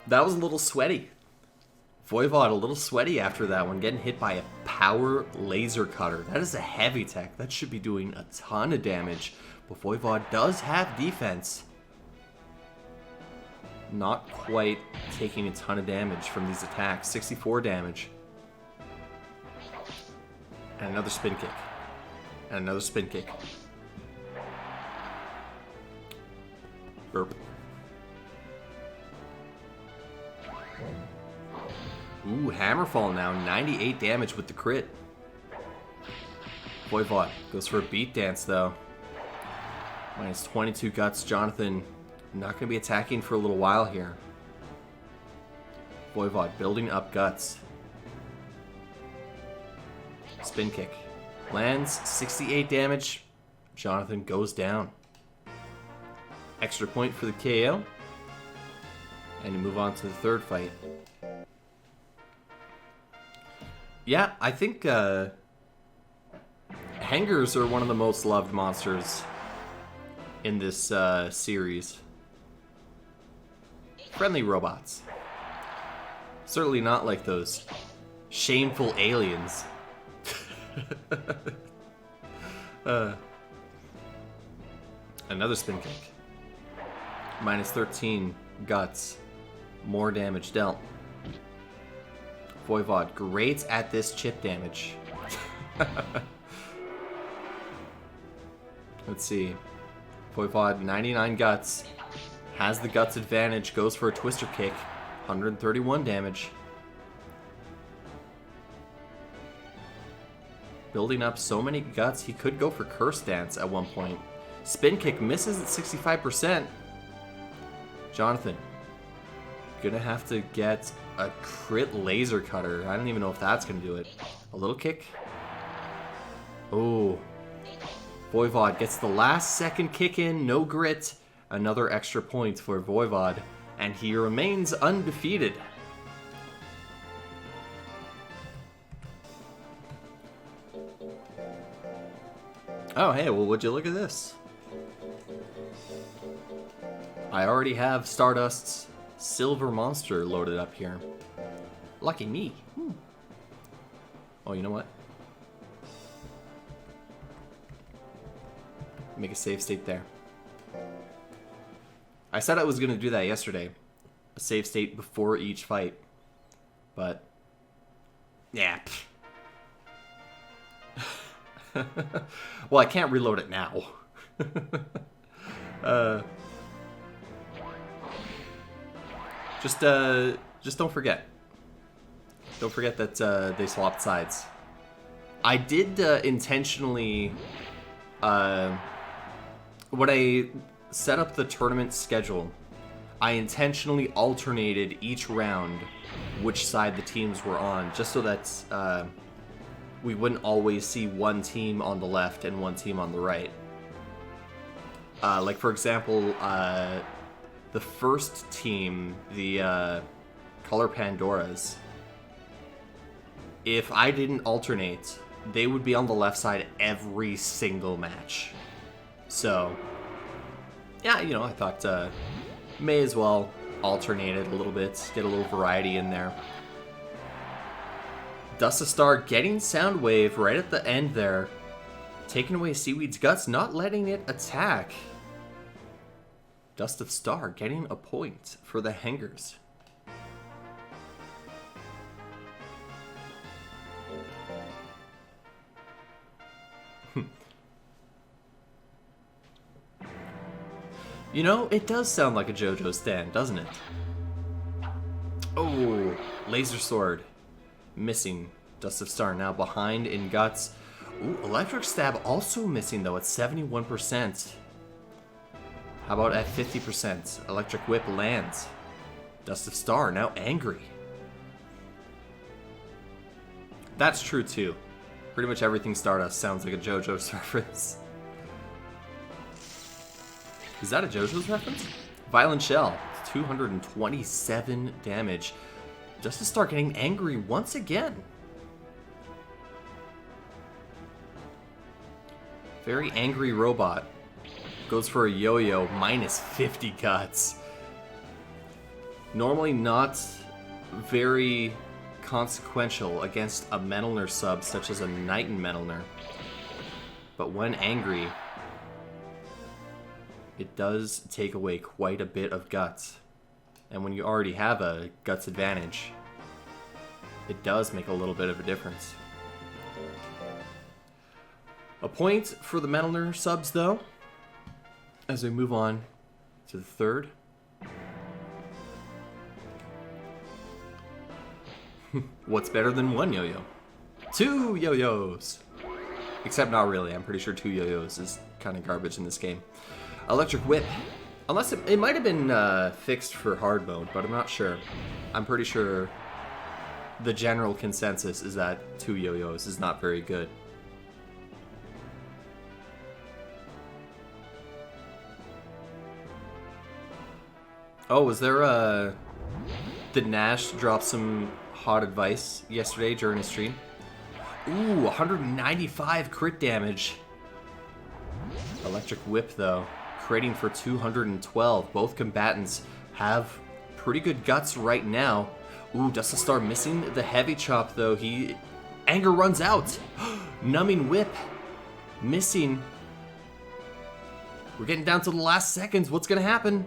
was a little sweaty. Voivod a little sweaty after that one, getting hit by a power laser cutter. That is a heavy tech. That should be doing a ton of damage. But Voivod does have defense. Not quite taking a ton of damage from these attacks. 64 damage. And another spin kick. And another spin kick. Burp. Ooh, Hammerfall now. 98 damage with the crit. Voivod goes for a beat dance, though. Minus 22 guts. Jonathan not going to be attacking for a little while here. Voivod building up guts. Spin kick. Lands 68 damage. Jonathan goes down. Extra point for the KO. And you move on to the third fight. Yeah, I think hangers are one of the most loved monsters in this series. Friendly robots. Certainly not like those shameful aliens. Another spin kick. Minus 13 guts. More damage dealt. Voivod, great at this chip damage. Let's see. Voivod, 99 guts. Has the guts advantage. Goes for a twister kick. 131 damage. Building up so many guts, he could go for curse dance at one point. Spin kick misses at 65%. Jonathan, gonna have to get a crit laser cutter. I don't even know if that's gonna do it. A little kick. Oh. Voivod gets the last second kick in, no grit. Another extra point for Voivod, and he remains undefeated. Oh, hey, well, would you look at this? I already have Stardust's Silver Monster loaded up here. Lucky me. Oh, you know what? Make a save state there. I said I was going to do that yesterday. A save state before each fight. But, yeah. Well, I can't reload it now. Just don't forget. Don't forget that they swapped sides. I did intentionally, when I set up the tournament schedule, I intentionally alternated each round which side the teams were on, just so that we wouldn't always see one team on the left and one team on the right. Like, for example, the first team, the Color Pandoras, if I didn't alternate, they would be on the left side every single match. So, yeah, you know, I thought may as well alternate it a little bit, get a little variety in there. Dust of Star getting Soundwave right at the end there, taking away Seaweed's guts, not letting it attack. Dust of Star getting a point for the hangers. You know, it does sound like a JoJo stand, doesn't it? Oh, Laser Sword. Missing. Dust of Star now behind in guts. Ooh, Electric Stab also missing, though, at 71%. How about at 50%? Electric Whip lands. Dust of Star now angry. That's true too. Pretty much everything Stardust sounds like a JoJo's reference. Is that a JoJo's reference? Violent Shell, 227 damage. Dust of Star getting angry once again. Very angry robot. Goes for a yo-yo, minus 50 guts. Normally not very consequential against a Menelner sub such as a Knighton Menelner. But when angry, it does take away quite a bit of guts. And when you already have a guts advantage, it does make a little bit of a difference. A point for the Menelner subs, though, as we move on to the third. What's better than one yo-yo? Two yo-yos! Except not really. I'm pretty sure two yo-yos is kind of garbage in this game. Electric Whip. Unless it might have been fixed for hard mode, but I'm not sure. I'm pretty sure the general consensus is that two yo-yos is not very good. Oh, was there did Nash drop some hot advice yesterday during his stream? Ooh, 195 crit damage. Electric Whip, though, critting for 212. Both combatants have pretty good guts right now. Ooh, Dust of Star missing the heavy chop, though. Anger runs out. Numbing Whip. Missing. We're getting down to the last seconds. What's going to happen?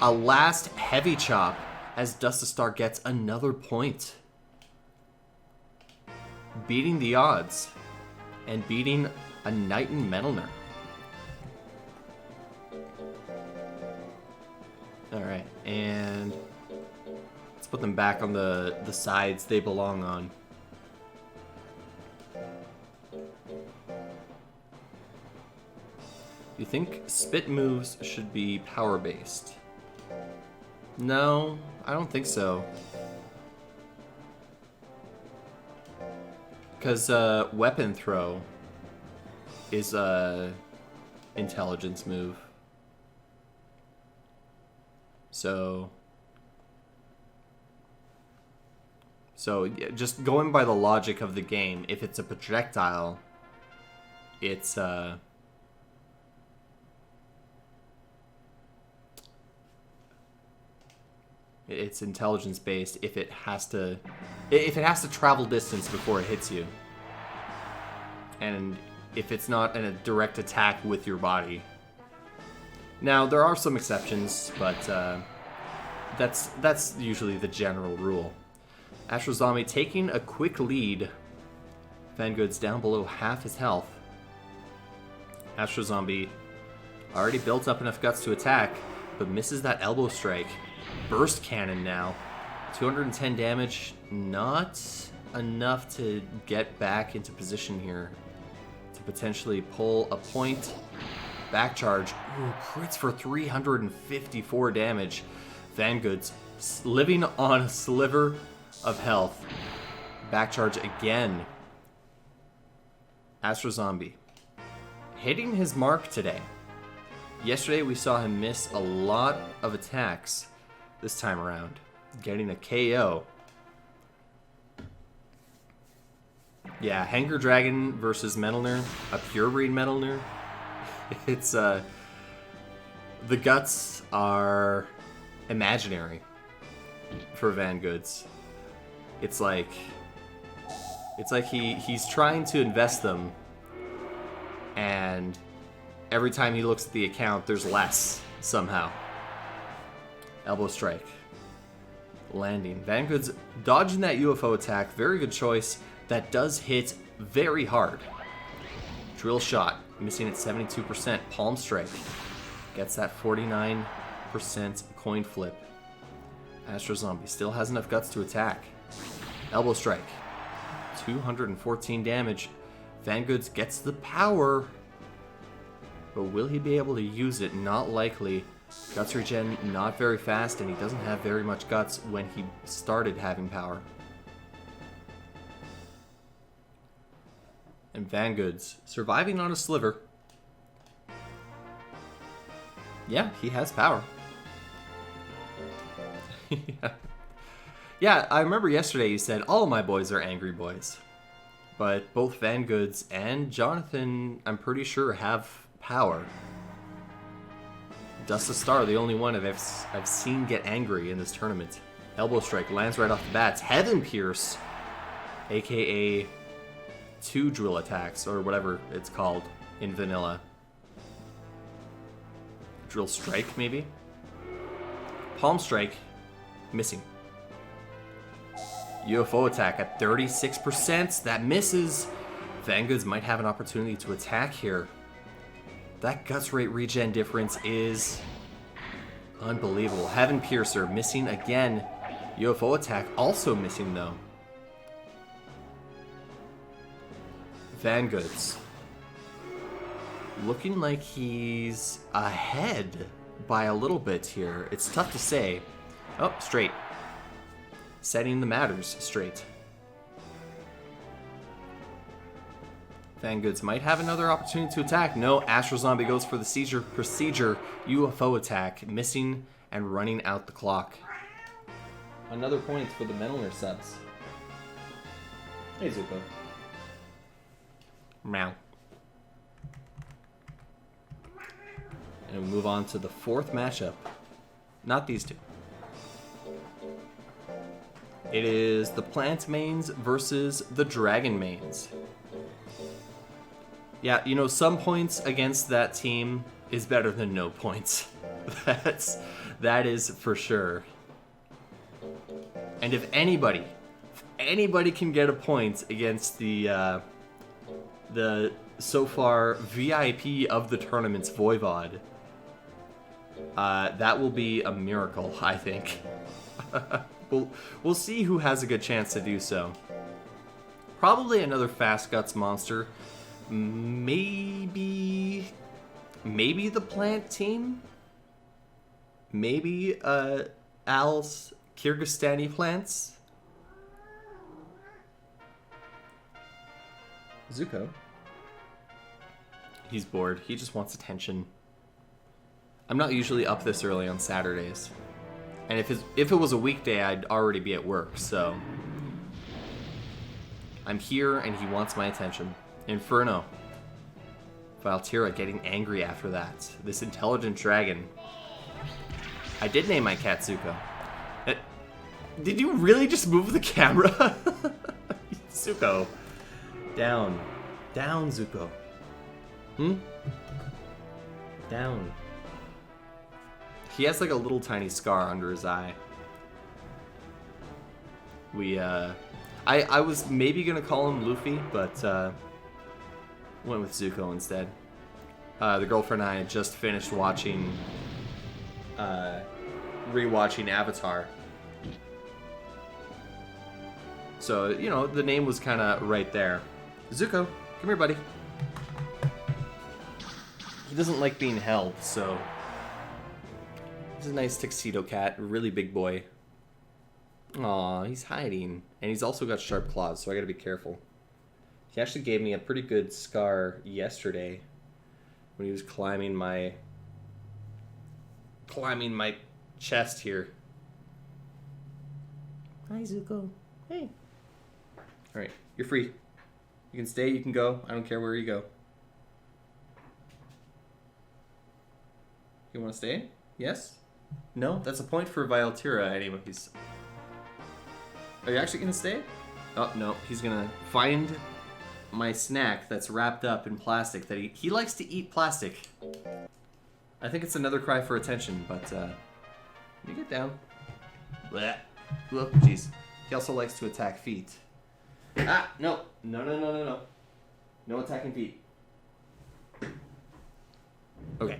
A last heavy chop as Dust of Star gets another point. Beating the odds. And beating a Knighton Menelner. Alright, and let's put them back on the sides they belong on. You think spit moves should be power-based? No, I don't think so. Because weapon throw is a intelligence move. So yeah, just going by the logic of the game, if it's a projectile, it's intelligence based if it has to travel distance before it hits you. And if it's not a direct attack with your body. Now, there are some exceptions, but that's usually the general rule. Astro Zombie taking a quick lead. Vangood's down below half his health. Astro Zombie already built up enough guts to attack, but misses that elbow strike. Burst cannon now. 210 damage, not enough to get back into position here to potentially pull a point. Back charge. Ooh, crits for 354 damage. Vangood's living on a sliver of health. Back charge again. Astro Zombie hitting his mark today. Yesterday we saw him miss a lot of attacks. This time around, getting a KO. Yeah, Hanger Dragon versus Menelner, a pure breed Menelner. It's the guts are imaginary for Vangoods. It's like he's trying to invest them, and every time he looks at the account, there's less somehow. Elbow strike. Landing. Vangood's dodging that UFO attack. Very good choice. That does hit very hard. Drill shot. Missing at 72%. Palm strike. Gets that 49% coin flip. Astro Zombie still has enough guts to attack. Elbow strike. 214 damage. Vangood's gets the power. But will he be able to use it? Not likely. Guts regen not very fast, and he doesn't have very much guts when he started having power. And Vangoods surviving on a sliver. Yeah, he has power. Yeah, I remember yesterday you said all of my boys are angry boys. But both Vangoods and Jonathan, I'm pretty sure, have power. Dust the Star, the only one I've seen get angry in this tournament. Elbow Strike lands right off the bat. Heaven Pierce, aka 2 drill attacks, or whatever it's called in vanilla. Drill Strike, maybe? Palm Strike, missing. UFO attack at 36%. That misses. Vangoods might have an opportunity to attack here. That guts rate regen difference is unbelievable. Heaven Piercer missing again. UFO attack also missing though. Vangoods looking like he's ahead by a little bit here. It's tough to say. Oh, straight. Setting the matters straight. Vangoods might have another opportunity to attack. No, Astro Zombie goes for the seizure procedure. UFO attack, missing and running out the clock. Another point for the Menelner subs. Hey, Zuko. Meow. And we move on to the 4th matchup. Not these two. It is the Plant Mains versus the Dragon Mains. Yeah, you know, some points against that team is better than no points. That is for sure. And if anybody can get a point against the so far VIP of the tournament's Voivod, that will be a miracle, I think. We'll see who has a good chance to do so. Probably another Fast Guts monster. Maybe the Plant team? Maybe Al's Kyrgyzstani plants? Zuko. He's bored. He just wants attention. I'm not usually up this early on Saturdays. And if it was a weekday, I'd already be at work, so... I'm here and he wants my attention. Inferno. Valtira getting angry after that. This intelligent dragon. I did name my cat Zuko. Did you really just move the camera? Zuko. Down. Down, Zuko. Down. He has like a little tiny scar under his eye. I was maybe gonna call him Luffy, but went with Zuko instead. The girlfriend and I had just finished watching, rewatching Avatar. So, you know, the name was kind of right there. Zuko, come here, buddy. He doesn't like being held, so... He's a nice tuxedo cat, a really big boy. Aw, he's hiding. And he's also got sharp claws, so I gotta be careful. He actually gave me a pretty good scar yesterday when he was climbing my chest here. Hi, Zuko. Hey. Alright, you're free. You can stay, you can go. I don't care where you go. You want to stay? Yes? No? That's a point for Valtira anyways. Are you actually going to stay? Oh, no. He's going to find my snack that's wrapped up in plastic. That he likes to eat plastic. I think it's another cry for attention, but you get down. Blech. Whoop, jeez. He also likes to attack feet. Ah, no. No. No attacking feet. Okay.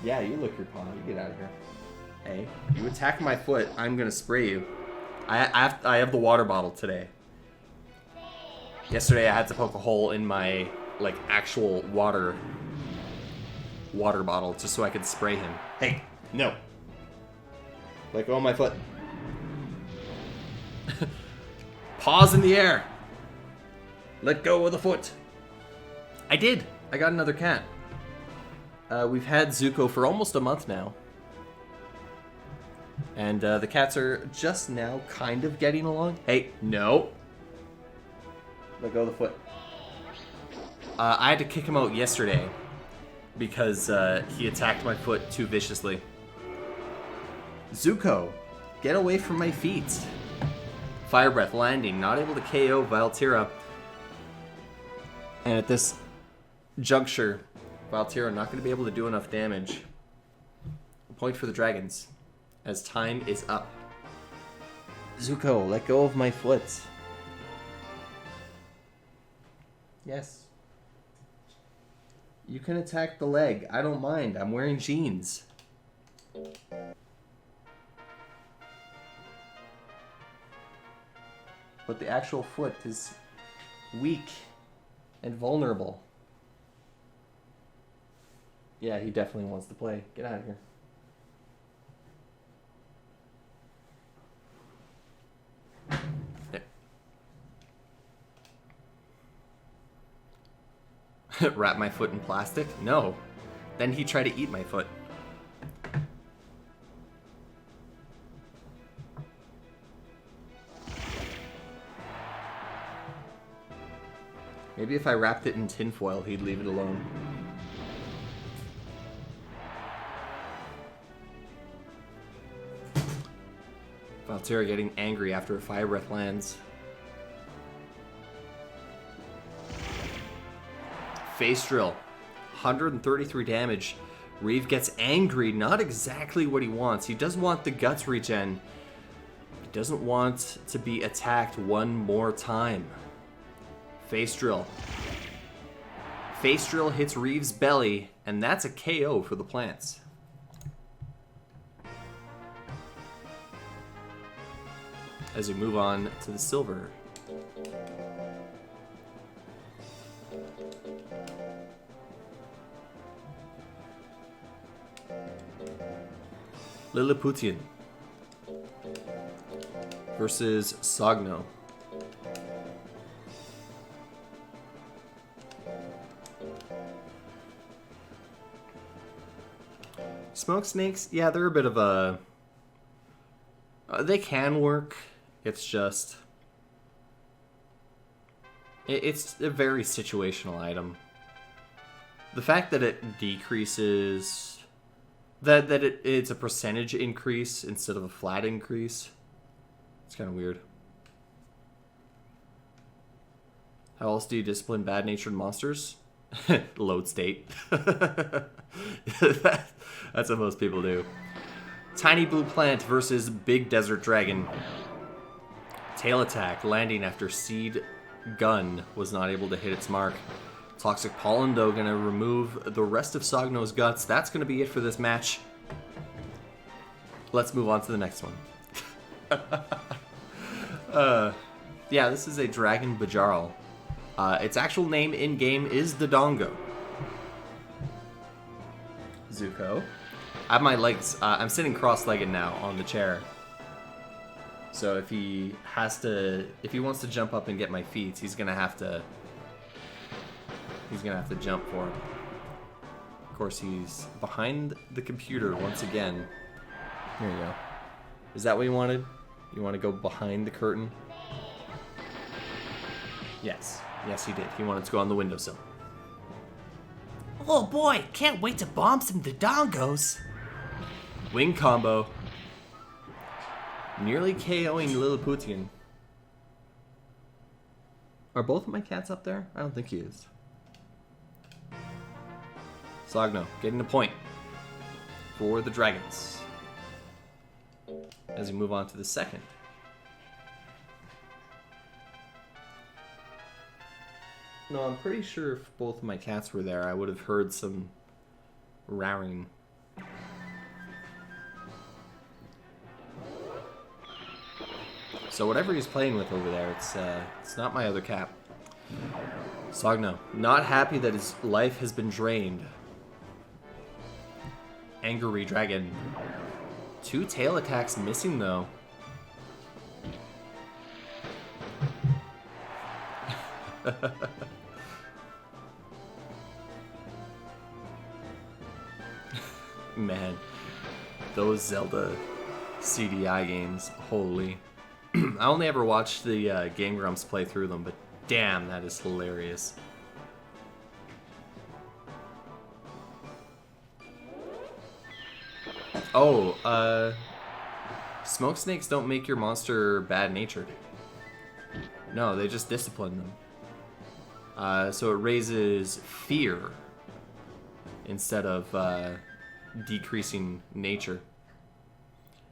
Yeah, you lick your paw. You get out of here. Hey, you attack my foot, I'm gonna spray you. I have the water bottle today. Yesterday I had to poke a hole in my, like, actual water bottle just so I could spray him. Hey, no. Let go of my foot. Paws in the air. Let go of the foot. I did. I got another cat. We've had Zuko for almost a month now. And the cats are just now kind of getting along. Hey, no. Let go of the foot. I had to kick him out yesterday because he attacked my foot too viciously. Zuko, get away from my feet. Fire Breath landing, not able to KO Valtira. And at this juncture, Valtira not going to be able to do enough damage. A point for the dragons, as time is up. Zuko, let go of my foot. Yes. You can attack the leg. I don't mind. I'm wearing jeans. But the actual foot is weak and vulnerable. Yeah, he definitely wants to play. Get out of here. There. Wrap my foot in plastic? No. Then he tried to eat my foot. Maybe if I wrapped it in tinfoil, he'd leave it alone. Valtira getting angry after a fire breath lands. Face drill. 133 damage. Reeve gets angry. Not exactly what he wants. He does want the guts regen. He doesn't want to be attacked one more time. Face drill. Face drill hits Reeve's belly, and that's a KO for the plants. As we move on to the silver. Lilliputian versus Sogno. Smoke snakes, yeah, they're a bit of a... they can work. It's just... it's a very situational item. The fact that it decreases... that it's a percentage increase instead of a flat increase. It's kind of weird. How else do you discipline bad-natured monsters? Load state. That's what most people do. Tiny blue plant versus big desert dragon. Tail attack landing after seed gun was not able to hit its mark. Toxic pollen though gonna remove the rest of Sogno's guts. That's gonna be it for this match. Let's move on to the next one. Yeah, this is a dragon Bajarl. Its actual name in-game is Dodongo. Zuko. I have my legs, I'm sitting cross-legged now on the chair. So if he wants to jump up and get my feet, he's gonna have to jump for him. Of course, he's behind the computer once again. Here you go. Is that what you wanted? You want to go behind the curtain? Yes. Yes, he did. He wanted to go on the windowsill. Oh boy, can't wait to bomb some Dodongos. Wing combo. Nearly KOing Lilliputian. Are both of my cats up there? I don't think he is. Sogno, getting a point for the dragons. As we move on to the second. No, I'm pretty sure if both of my cats were there, I would have heard some rowing. So whatever he's playing with over there, it's not my other cat. Sogno, not happy that his life has been drained. Angry Dragon. 2 tail attacks missing though. Man, those Zelda CDI games, holy. I only ever watched the Game Grumps play through them, but damn, that is hilarious. Oh, smoke snakes don't make your monster bad-natured. No, they just discipline them. So it raises fear instead of decreasing nature.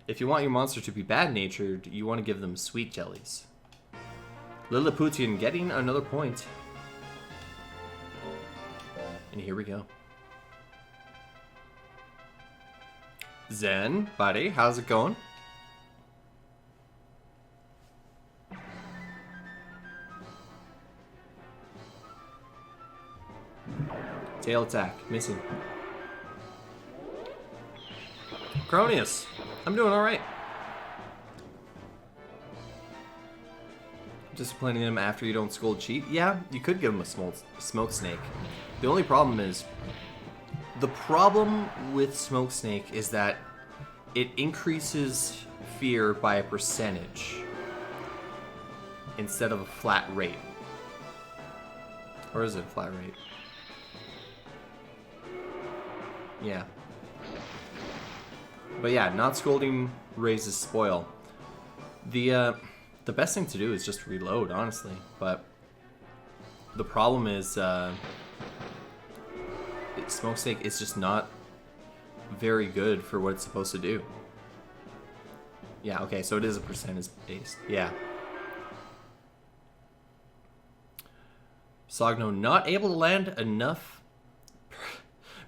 If you want your monster to be bad-natured, you want to give them sweet jellies. Lilliputian getting another point. And here we go. Zen, buddy, how's it going? Tail attack, missing. Cronius, I'm doing alright. Disciplining him after you don't scold cheat? Yeah, you could give him a smoke snake. The only problem is, the problem with smoke snake is that it increases fear by a percentage instead of a flat rate. Or is it a flat rate? Yeah. But yeah, not scolding raises spoil. The best thing to do is just reload, honestly. But the problem is, smoke snake is just not very good for what it's supposed to do. Yeah, okay, so it is a percentage based. Yeah. Sogno not able to land enough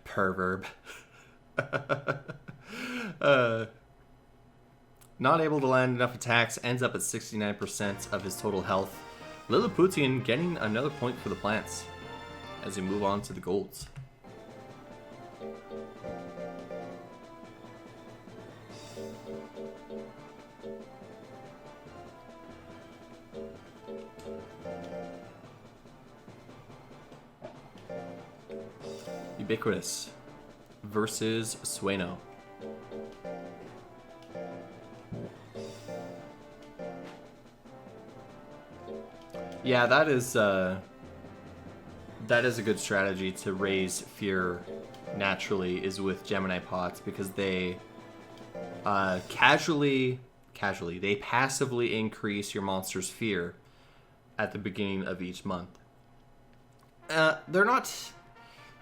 perverb. Not able to land enough attacks, ends up at 69% of his total health. Lilliputian getting another point for the plants as we move on to the golds. Ubiquitous versus Sueno. Yeah, that is a good strategy to raise fear naturally, is with Gemini pots, because they they passively increase your monster's fear at the beginning of each month. They're not,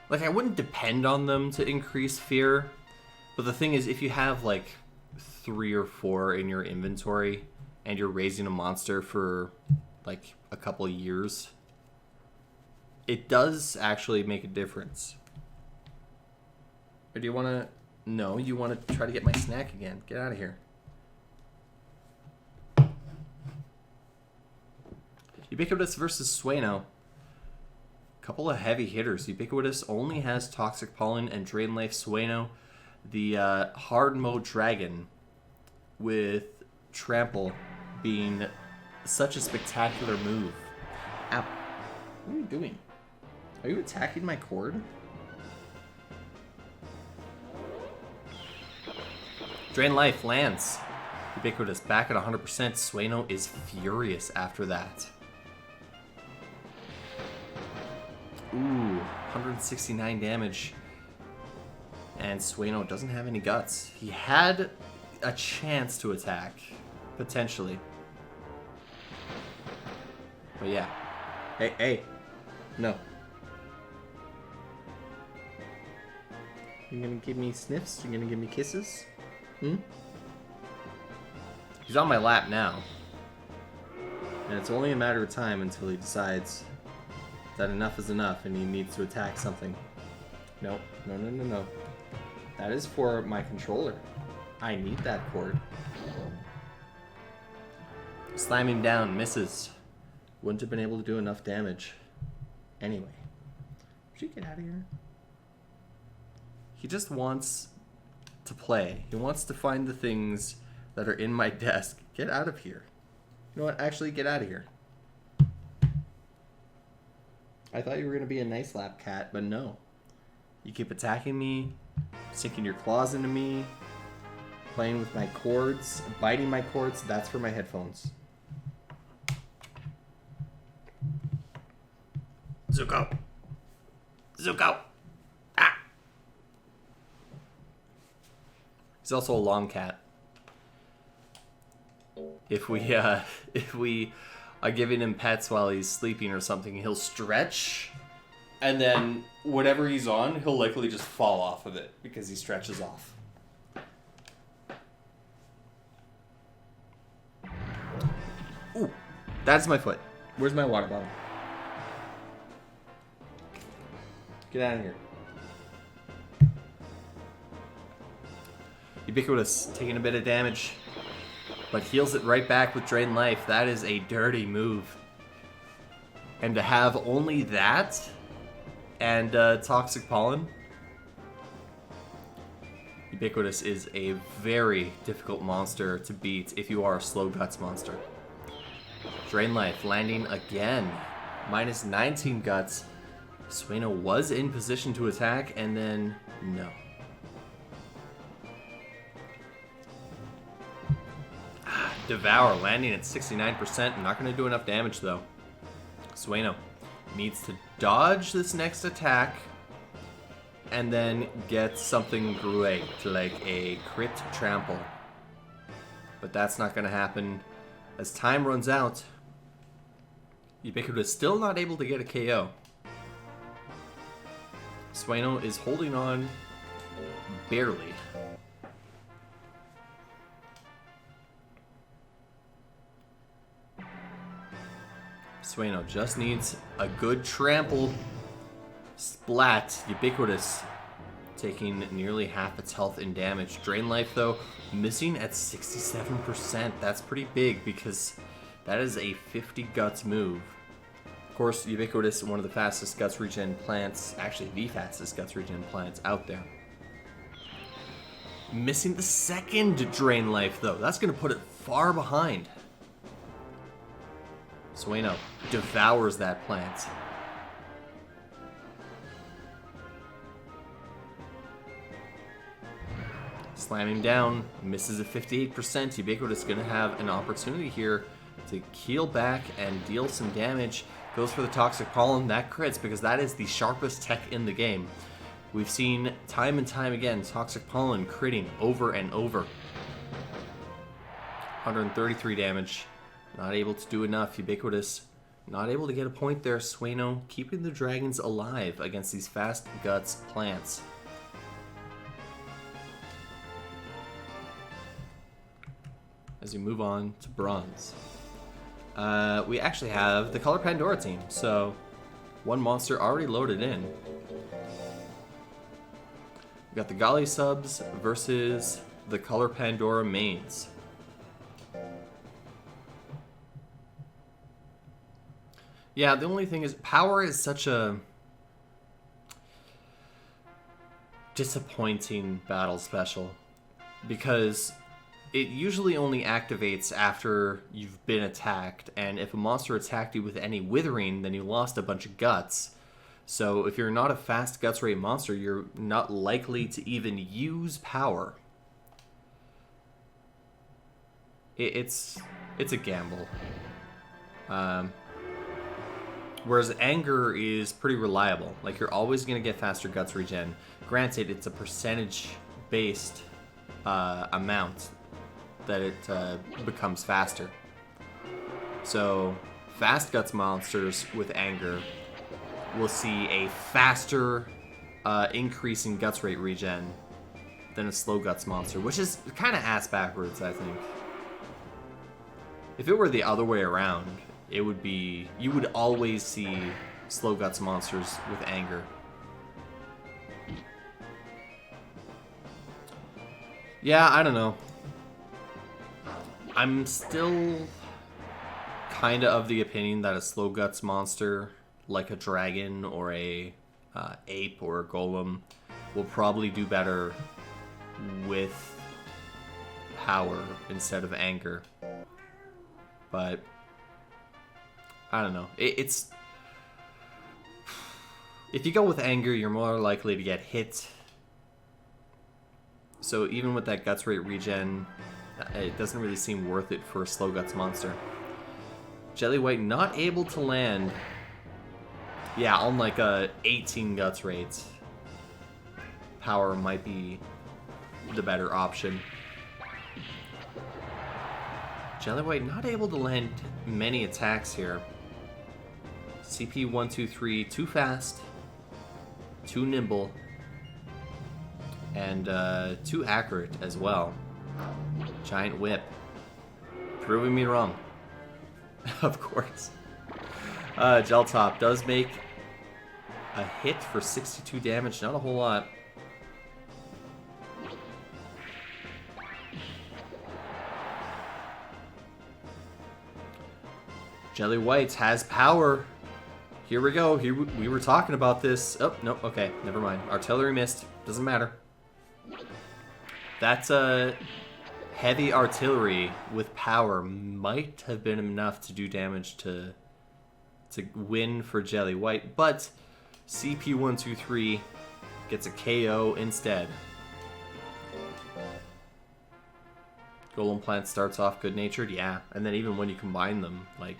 like, I wouldn't depend on them to increase fear, but the thing is, if you have like 3 or 4 in your inventory and you're raising a monster for like a couple of years, it does actually make a difference. Or do you want to... No, you want to try to get my snack again. Get out of here. Ubiquitous versus Sueno. Couple of heavy hitters. Ubiquitous only has Toxic Pollen and Drain Life. Sueno, the hard mode dragon, with Trample being such a spectacular move. Ow. What are you doing? Are you attacking my cord? Drain Life lands. Ubiquitous back at 100%. Sueno is furious after that. Ooh, 169 damage. And Sueno doesn't have any guts. He had a chance to attack, potentially. But yeah. Hey. No. You gonna give me sniffs? You gonna give me kisses? He's on my lap now. And it's only a matter of time until he decides that enough is enough and he needs to attack something. No. That is for my controller. I need that cord. Slam him down, misses. Wouldn't have been able to do enough damage. Anyway. Should you get out of here? He just wants to play. He wants to find the things that are in my desk. Get out of here. You know what? Actually, get out of here. I thought you were going to be a nice lap cat, but no. You keep attacking me, sinking your claws into me, playing with my cords, biting my cords. That's for my headphones. Zuko! Zuko! Ah! He's also a long cat. If we are giving him pets while he's sleeping or something, he'll stretch, and then whatever he's on, he'll likely just fall off of it because he stretches off. Ooh, that's my foot. Where's my water bottle? Get out of here. Ubiquitous, taking a bit of damage, but heals it right back with Drain Life. That is a dirty move. And to have only that and Toxic Pollen, Ubiquitous is a very difficult monster to beat if you are a slow guts monster. Drain Life landing again. Minus 19 guts. Sueno was in position to attack, and then no. Devour landing at 69%. Not going to do enough damage though. Sueno needs to dodge this next attack and then get something great, like a crit trample. But that's not going to happen. As time runs out, Ubiquitous is still not able to get a KO. Sueno is holding on barely. Sueno just needs a good trample. Splat. Ubiquitous taking nearly half its health in damage. Drain Life, though, missing at 67%. That's pretty big because that is a 50 guts move. Of course, Ubiquitous, one of the fastest guts regen plants, actually the fastest guts regen plants out there. Missing the second Drain Life, though. That's going to put it far behind. Sueno devours that plant. Slamming down, misses at 58%. Ubiquitous going to have an opportunity here to keel back and deal some damage. Goes for the Toxic Pollen. That crits because that is the sharpest tech in the game. We've seen time and time again Toxic Pollen critting over and over. 133 damage. Not able to do enough. Ubiquitous not able to get a point there. Sueno keeping the dragons alive against these fast guts plants. As we move on to bronze. We actually have the Color Pandora team, so one monster already loaded in. We got the Gali subs versus the Color Pandora mains. Yeah, the only thing is, power is such a disappointing battle special because it usually only activates after you've been attacked, and if a monster attacked you with any withering, then you lost a bunch of guts. So if you're not a fast guts rate monster, you're not likely to even use power. It's a gamble. Whereas anger is pretty reliable. Like, you're always going to get faster guts regen. Granted, it's a percentage-based amount that it becomes faster. So, fast guts monsters with anger will see a faster increase in guts rate regen than a slow guts monster, which is kind of ass backwards, I think. If it were the other way around, it would be, you would always see slow guts monsters with anger. Yeah, I don't know. I'm still kind of the opinion that a slow guts monster like a dragon or a ape or a golem will probably do better with power instead of anger. But I don't know. It's if you go with anger, you're more likely to get hit. So even with that guts rate regen, it doesn't really seem worth it for a slow guts monster. Jelly White not able to land. Yeah, on like a 18 guts rate, power might be the better option. Jelly White not able to land many attacks here. CP 123, too fast, too nimble, and too accurate as well. Giant Whip. Proving me wrong. Of course. Gel Top does make a hit for 62 damage, not a whole lot. Jelly White has power. Here we go. Here we were talking about this. Oh, no, okay, never mind. Artillery missed. Doesn't matter. That's a heavy artillery with power might have been enough to do damage to win for Jelly White, but CP123 gets a KO instead. Golem Plant starts off good-natured, yeah, and then even when you combine them, like,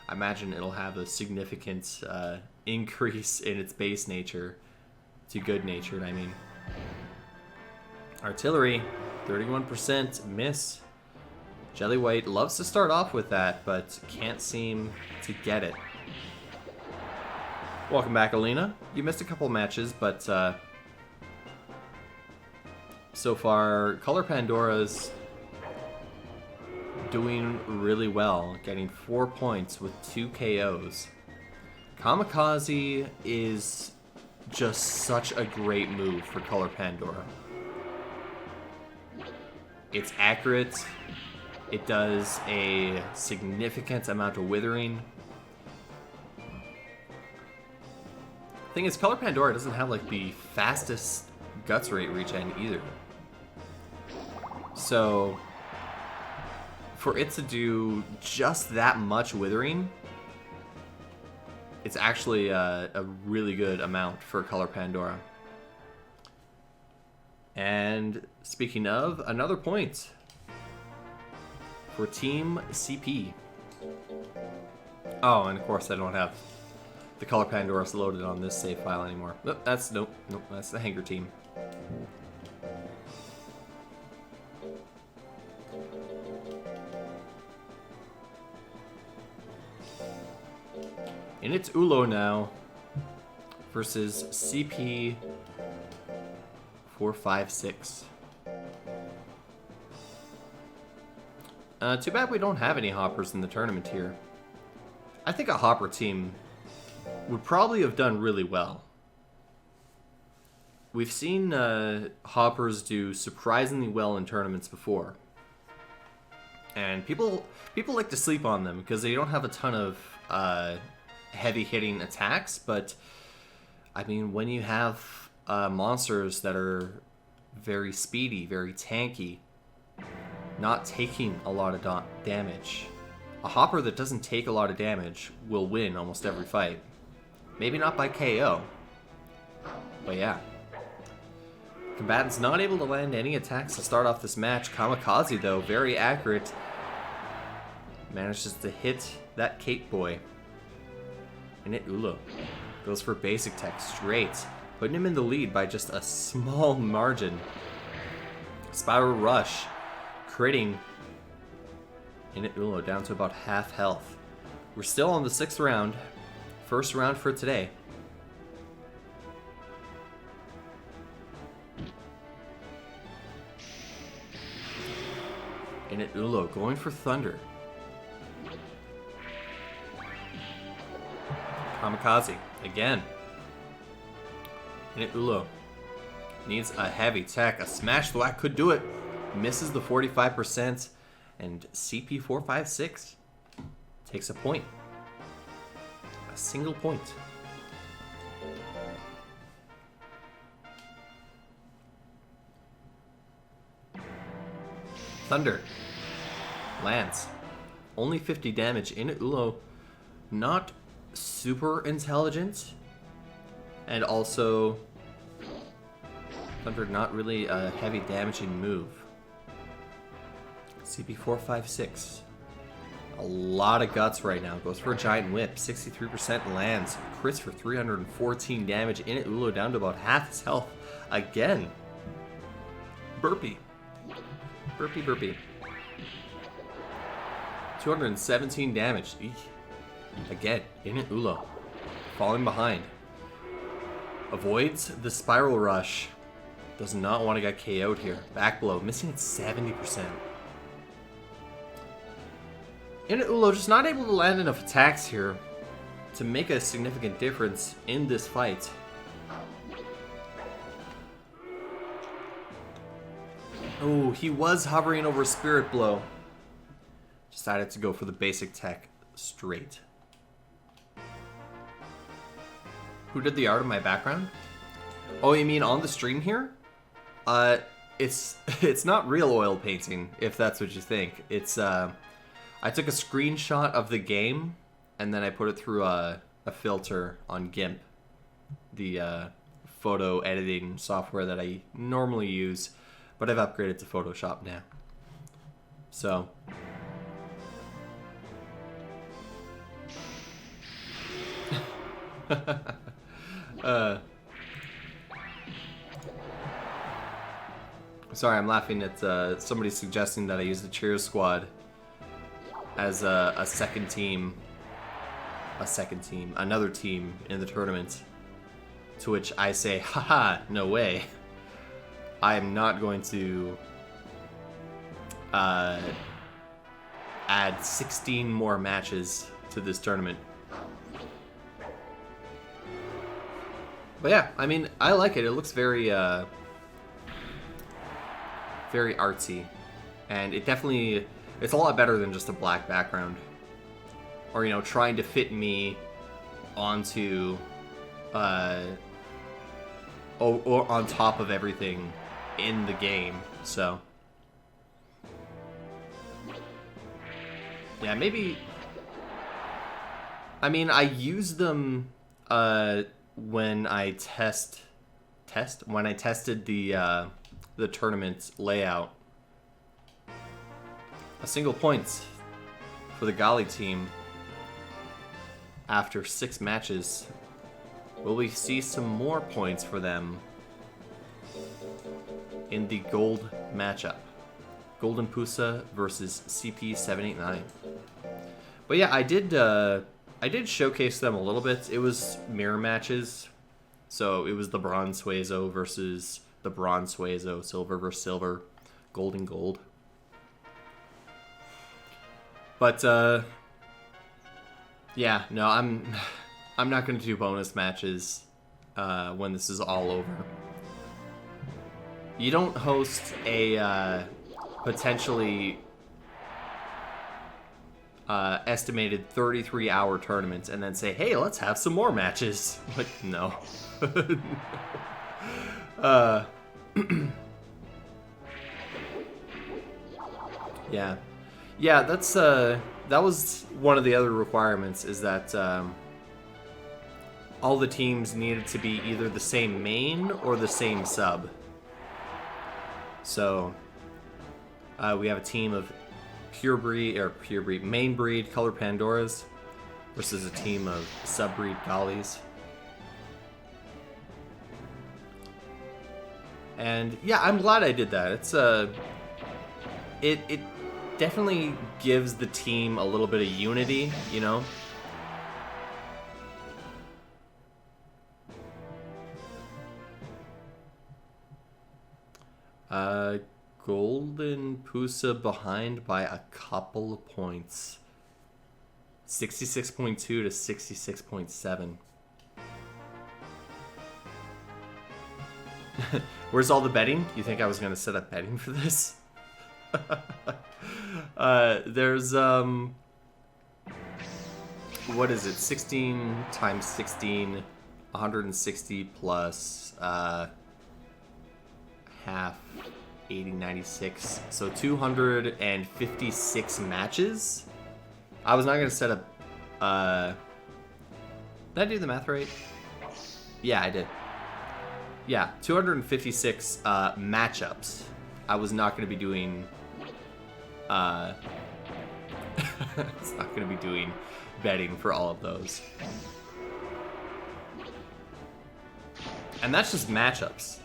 I imagine it'll have a significant increase in its base nature to good-natured, I mean. Artillery, 31% miss. Jelly White loves to start off with that, but can't seem to get it. Welcome back, Alina. You missed a couple matches, but so far, Color Pandora's doing really well, getting 4 points with 2 KOs. Kamikaze is just such a great move for Color Pandora. It's accurate. It does a significant amount of withering. Thing is, Color Pandora doesn't have like the fastest guts rate regen either. So for it to do just that much withering, it's actually a really good amount for Color Pandora. And speaking of, another point for Team CP. Oh, and of course I don't have the Color Pandora's loaded on this save file anymore. Nope, that's the Hanger team. And it's Ulo now versus CP 456. Too bad we don't have any hoppers in the tournament here. I think a hopper team would probably have done really well. We've seen hoppers do surprisingly well in tournaments before. And people like to sleep on them because they don't have a ton of heavy-hitting attacks, but I mean, when you have monsters that are very speedy, very tanky, not taking a lot of damage, a hopper that doesn't take a lot of damage will win almost every fight. Maybe not by KO, but yeah. Combatant's not able to land any attacks to start off this match. Kamikaze, though, very accurate. Manages to hit that Cape Boy. And it Ulo goes for basic tech straight, putting him in the lead by just a small margin. Spiral Rush, critting. And it Ulo down to about half health. We're still on the 6th round. First round for today. And it Ulo going for Thunder. Kamikaze again. And it Ulo needs a heavy tech. A smash thwack could do it. Misses the 45%. And CP456 takes a point. A single point. Thunder. Lands. Only 50 damage in Ulo. Not super intelligent. And also, Thunder not really a heavy damaging move. CP 456. A lot of guts right now. Goes for a giant whip. 63% lands. Crits for 314 damage in Ulo, down to about half his health. Again. Burpee. Burpee, burpee. 217 damage. Eek. Again, in Ulo. Falling behind. Avoids the spiral rush. Does not want to get KO'd here. Back blow. Missing at 70%. In Ulo just not able to land enough attacks here to make a significant difference in this fight. Oh, he was hovering over Spirit Blow. Decided to go for the basic tech straight. Who did the art of my background? Oh, you mean on the stream here? It's not real oil painting, if that's what you think. It's I took a screenshot of the game and then I put it through a filter on GIMP, the photo editing software that I normally use, but I've upgraded to Photoshop now. So sorry, I'm laughing at somebody suggesting that I use the Cheer Squad as a second team, another team in the tournament. To which I say, haha, no way. I am not going to add 16 more matches to this tournament. But yeah, I mean, I like it. It looks very, very artsy. And it definitely, it's a lot better than just a black background. Or, you know, trying to fit me onto, or on top of everything in the game. So, yeah, maybe, I mean, I use them, when I when I tested the tournament layout. A single point for the Gali team after 6 matches. Will we see some more points for them in the gold matchup? Golden Pusa versus CP789. But yeah, I did showcase them a little bit. It was mirror matches. So it was the Bronze Suezo versus the Bronze Suezo, Silver versus Silver, Gold and Gold. But yeah, no, I'm not going to do bonus matches when this is all over. You don't host a potentially estimated 33-hour tournament and then say, hey, let's have some more matches. Like, no. Yeah. Yeah, that's that was one of the other requirements, is that all the teams needed to be either the same main or the same sub. So we have a team of main breed color Pandoras versus a team of sub-breed Galis. And yeah, I'm glad I did that. It's it definitely gives the team a little bit of unity, you know? Golden Pusa behind by a couple of points. 66.2 to 66.7. Where's all the betting? You think I was going to set up betting for this? what is it? 16 times 16, 160 plus half, 80, 96. So 256 matches. I was not going to set up... did I do the math right? Yeah, I did. Yeah, 256 matchups. I was not going to be doing... it's not going to be doing betting for all of those. And that's just matchups.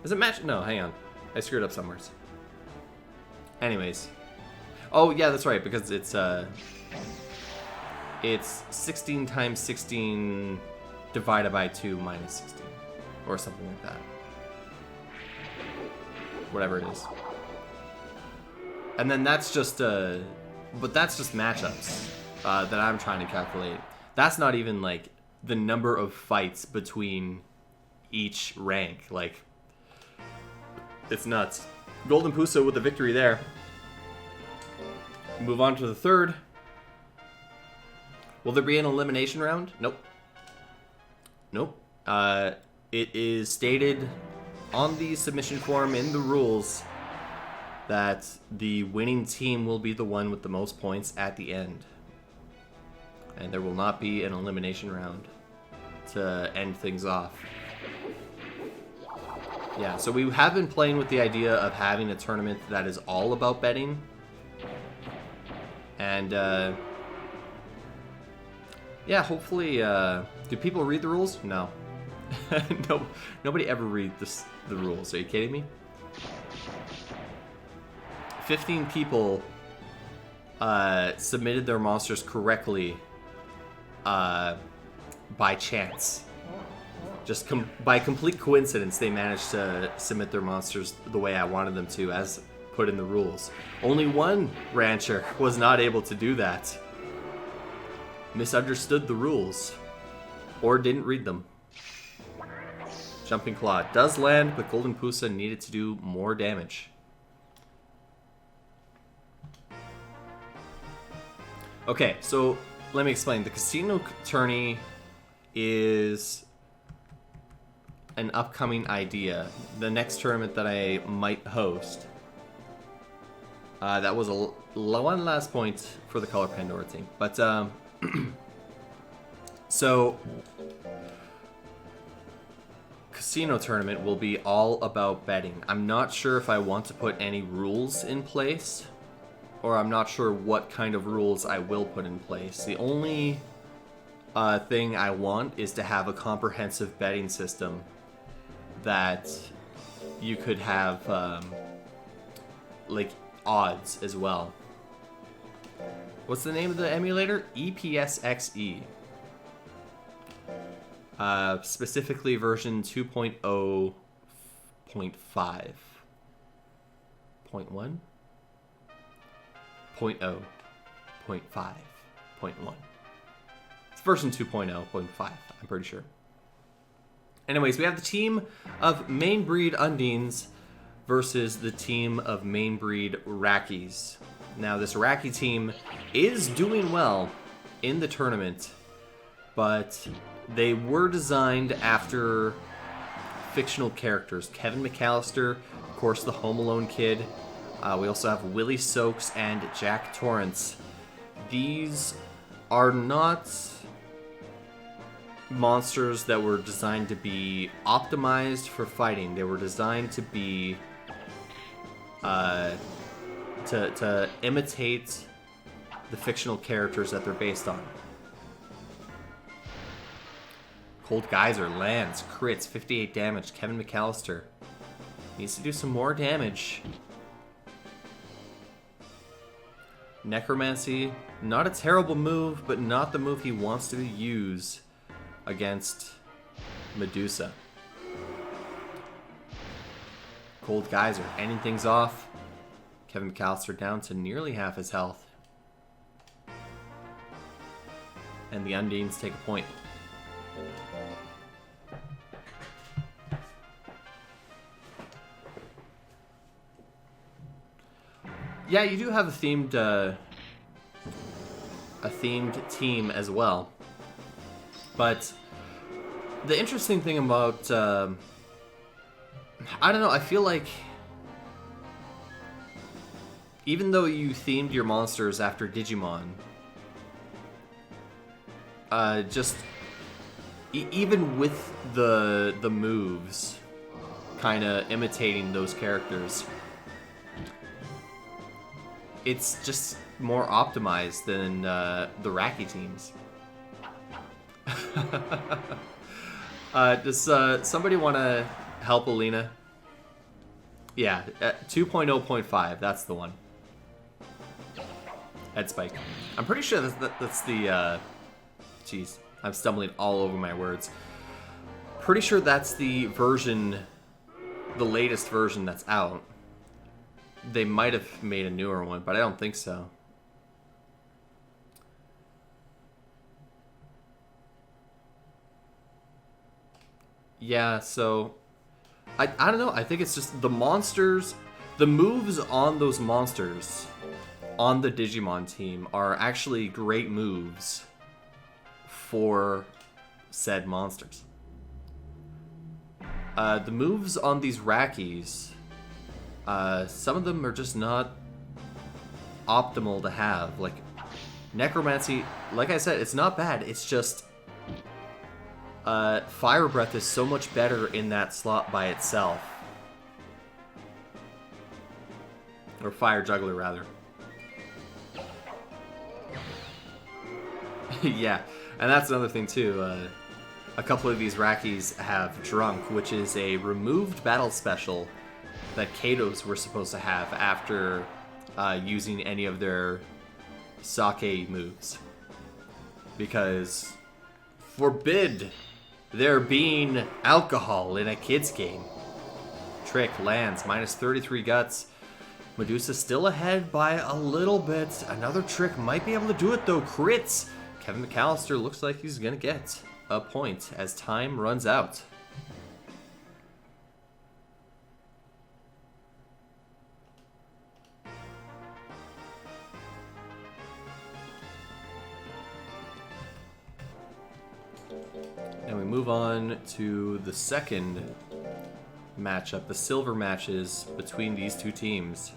Is it match? No, hang on. I screwed up somewhere. Anyways. Oh, yeah, that's right, because it's 16 times 16 divided by 2 minus 16. Or something like that. Whatever it is. And then that's just but that's just matchups that I'm trying to calculate. That's not even like the number of fights between each rank. Like, it's nuts. Golden Pusa with the victory there. Move on to the third. Will there be an elimination round? Nope. Nope. It is stated on the submission form in the rules that the winning team will be the one with the most points at the end. And there will not be an elimination round to end things off. Yeah, so we have been playing with the idea of having a tournament that is all about betting. And, yeah, hopefully, do people read the rules? No. No, nobody ever reads the rules. Are you kidding me? 15 people submitted their monsters correctly by chance. Just by complete coincidence, they managed to submit their monsters the way I wanted them to, as put in the rules. Only one rancher was not able to do that. Misunderstood the rules. Or didn't read them. Jumping Claw does land, but Golden Pusa needed to do more damage. Okay, so let me explain. The Casino Tourney is an upcoming idea. The next tournament that I might host. That was one last point for the Color Pandora team. But, so, Casino Tournament will be all about betting. I'm not sure if I want to put any rules in place, or I'm not sure what kind of rules I will put in place. The only thing I want is to have a comprehensive betting system that you could have, like, odds as well. What's the name of the emulator? EPSXE. Specifically version 2.0.5. 0.1? 0.0. 0.5. 0.1. It's version 2.0.5, I'm pretty sure. Anyways, we have the team of main breed Undines versus the team of main breed Rackies. Now, this Rackie team is doing well in the tournament, but they were designed after fictional characters. Kevin McAllister, of course, the Home Alone kid. We also have Willie Soaks and Jack Torrance. These are not monsters that were designed to be optimized for fighting. They were designed to be to imitate the fictional characters that they're based on. Cold Geyser lands, crits, 58 damage. Kevin McAllister needs to do some more damage. Necromancy, not a terrible move, but not the move he wants to use against Medusa. Cold Geyser, ending things off. Kevin McAllister down to nearly half his health. And the Undines take a point. Yeah, you do have a themed a themed team as well. But the interesting thing about I don't know, I feel like even though you themed your monsters after Digimon, just even with the moves kind of imitating those characters, it's just more optimized than the Raki teams. Does somebody want to help Alina? Yeah, 2.0.5, that's the one. Head spike. I'm pretty sure that's the, jeez, I'm stumbling all over my words. Pretty sure that's the version, the latest version that's out. They might have made a newer one, but I don't think so. Yeah, so I don't know. I think it's just the monsters, the moves on those monsters on the Digimon team are actually great moves for said monsters. The moves on these Rakis, some of them are just not optimal to have. Like Necromancy, like I said, it's not bad. It's just Fire Breath is so much better in that slot by itself. Or Fire Juggler, rather. Yeah, and that's another thing, too. A couple of these Rakis have Drunk, which is a removed battle special that Katos were supposed to have after using any of their Sake moves. Because forbid there being alcohol in a kid's game. Trick lands, minus 33 guts. Medusa still ahead by a little bit. Another Trick might be able to do it though. Crits! Kevin McAllister looks like he's gonna get a point as time runs out. And we move on to the second matchup, the silver matches between these two teams.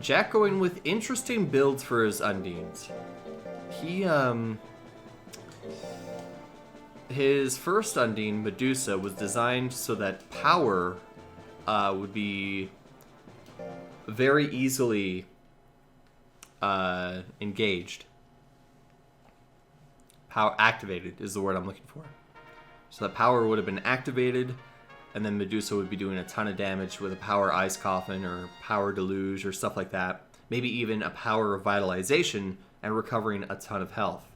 Jack going with interesting builds for his Undines. His first Undine, Medusa, was designed so that power would be very easily engaged. Power activated is the word I'm looking for. So that power would have been activated, and then Medusa would be doing a ton of damage with a power Ice Coffin or power Deluge or stuff like that. Maybe even a power Revitalization and recovering a ton of health.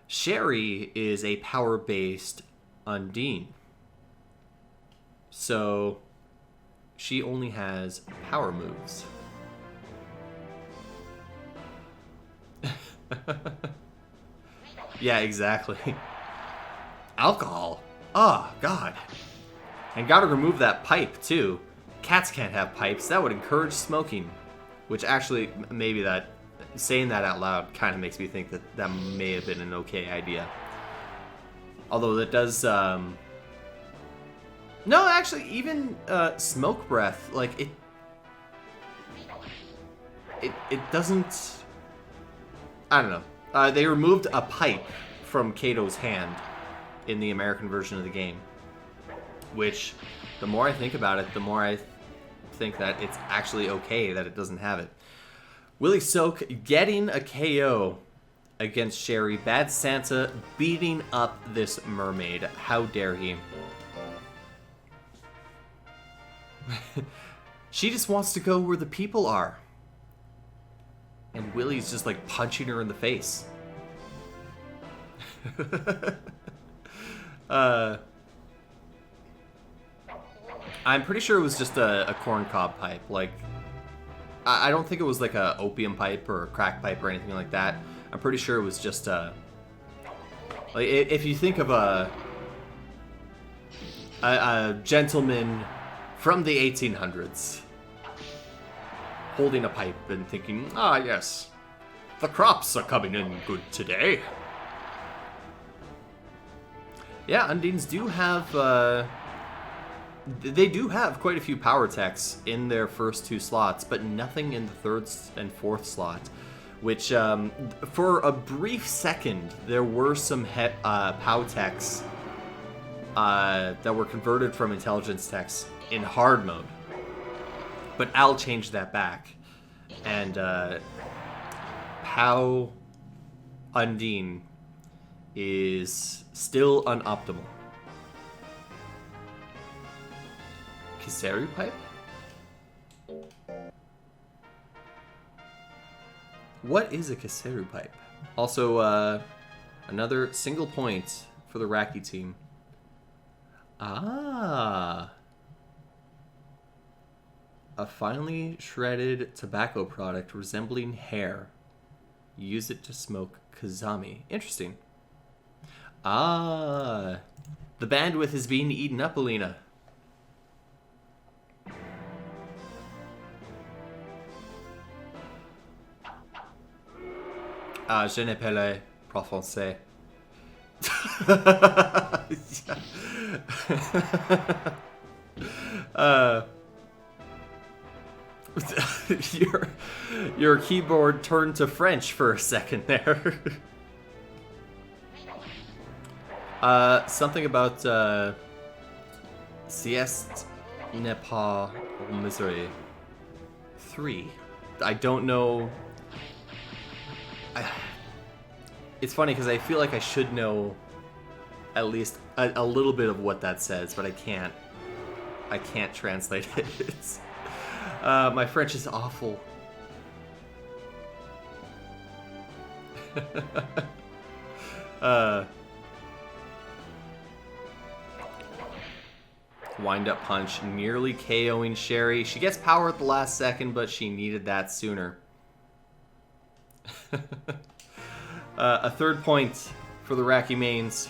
Sherry is a power-based Undine. So she only has power moves. Yeah, exactly. Alcohol. Oh, God. And gotta remove that pipe, too. Cats can't have pipes. That would encourage smoking. Which actually, maybe that, saying that out loud kind of makes me think that that may have been an okay idea. Although that does, no, actually, even smoke breath, like, it doesn't, I don't know. They removed a pipe from Kato's hand in the American version of the game. Which, the more I think about it, the more I think that it's actually okay that it doesn't have it. Willie Soak getting a KO against Sherry. Bad Santa beating up this mermaid. How dare he? She just wants to go where the people are. And Willie's just like punching her in the face. I'm pretty sure it was just a corncob pipe. Like, I don't think it was like a opium pipe or a crack pipe or anything like that. I'm pretty sure it was just like, if you think of a gentleman from the 1800s, holding a pipe and thinking, ah, yes, the crops are coming in good today. Yeah, Undines do have, they do have quite a few power techs in their first 2 slots, but nothing in the 3rd and 4th slot, which, for a brief second, there were some POW techs that were converted from intelligence techs in hard mode. But I'll change that back. And POW Undine is still unoptimal. Kiseru pipe? What is a Kiseru pipe? Also, another single point for the Raki team. Ah. A finely shredded tobacco product resembling hair. Use it to smoke kazami. Interesting. Ah. The bandwidth is being eaten up, Alina. Ah, je ne parle pas français. Your keyboard turned to French for a second there. Something about sieste n'est pas une miserie 3. I don't know. It's funny because I feel like I should know at least a little bit of what that says, but I can't translate it. My French is awful. Wind-up punch, nearly KOing Sherry. She gets power at the last second, but she needed that sooner. A 3rd point for the Raki mains.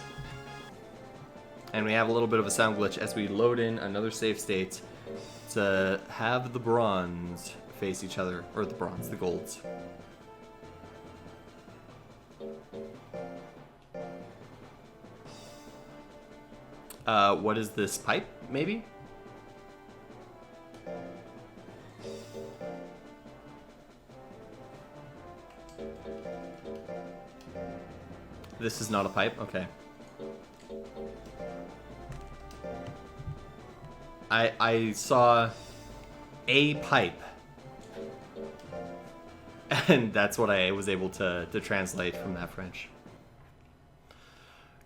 And we have a little bit of a sound glitch as we load in another save state to have the bronze face each other. Or the bronze, the golds. What is this pipe, maybe? This is not a pipe? Okay. I saw a pipe. And that's what I was able to translate from that French.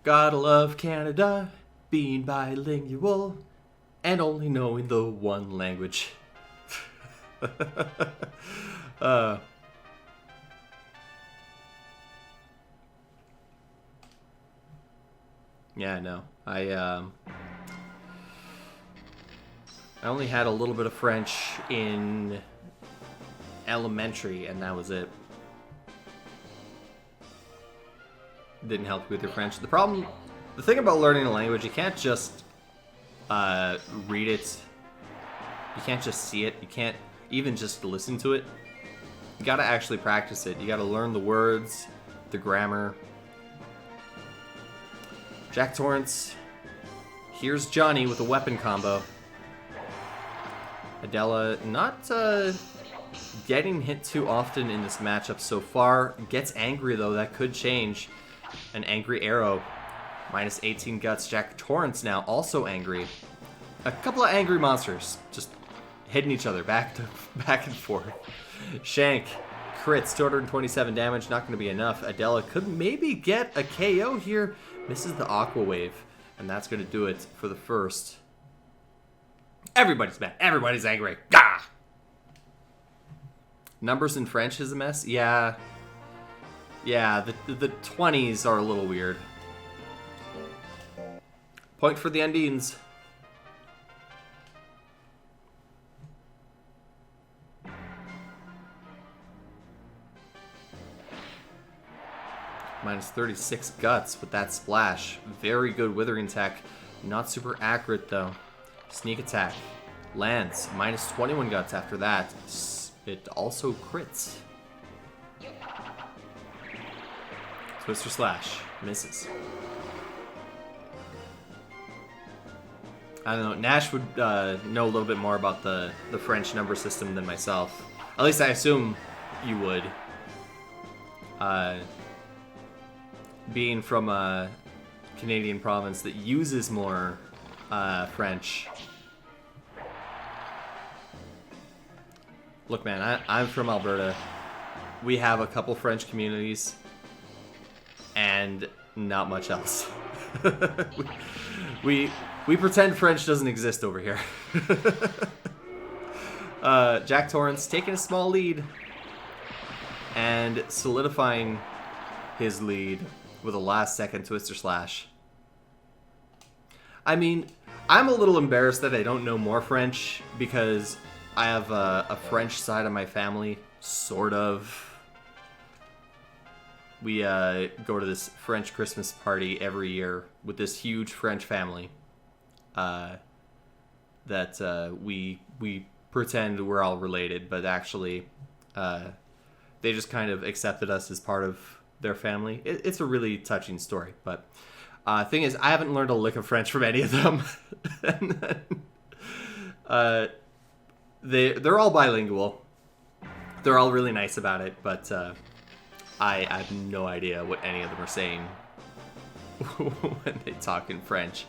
Gotta love Canada, being bilingual, and only knowing the one language. Yeah, no. I only had a little bit of French in elementary, and that was it. Didn't help with your French. The thing about learning a language, you can't just read it. You can't just see it. You can't even just listen to it. You gotta actually practice it. You gotta learn the words, the grammar. Jack Torrance. Here's Johnny with a weapon combo. Adela not getting hit too often in this matchup so far. Gets angry though, that could change. An angry arrow. Minus 18 guts. Jack Torrance now also angry. A couple of angry monsters just hitting each other back and forth. Shank crits, 227 damage, not going to be enough. Adela could maybe get a KO here. Misses the Aqua Wave, and that's going to do it for the first. Everybody's mad. Everybody's angry. Gah! Numbers in French is a mess? Yeah. Yeah, the 20s are a little weird. Point for the Undines. Minus 36 guts with that splash. Very good withering tech. Not super accurate though. Sneak attack. Lands. Minus 21 guts after that. It also crits. Twister slash. Misses. I don't know. Nash would know a little bit more about the French number system than myself. At least I assume you would. Being from a Canadian province that uses more French. Look, man, I'm from Alberta. We have a couple French communities and not much else. we pretend French doesn't exist over here. Jack Torrance taking a small lead and solidifying his lead with a last-second Twister Slash. I mean, I'm a little embarrassed that I don't know more French because I have a French side of my family, sort of. We go to this French Christmas party every year with this huge French family that we pretend we're all related, but actually they just kind of accepted us as part of their family. It's a really touching story, but thing is, I haven't learned a lick of French from any of them. And then, they're all bilingual. They're all really nice about it, but I have no idea what any of them are saying when they talk in French.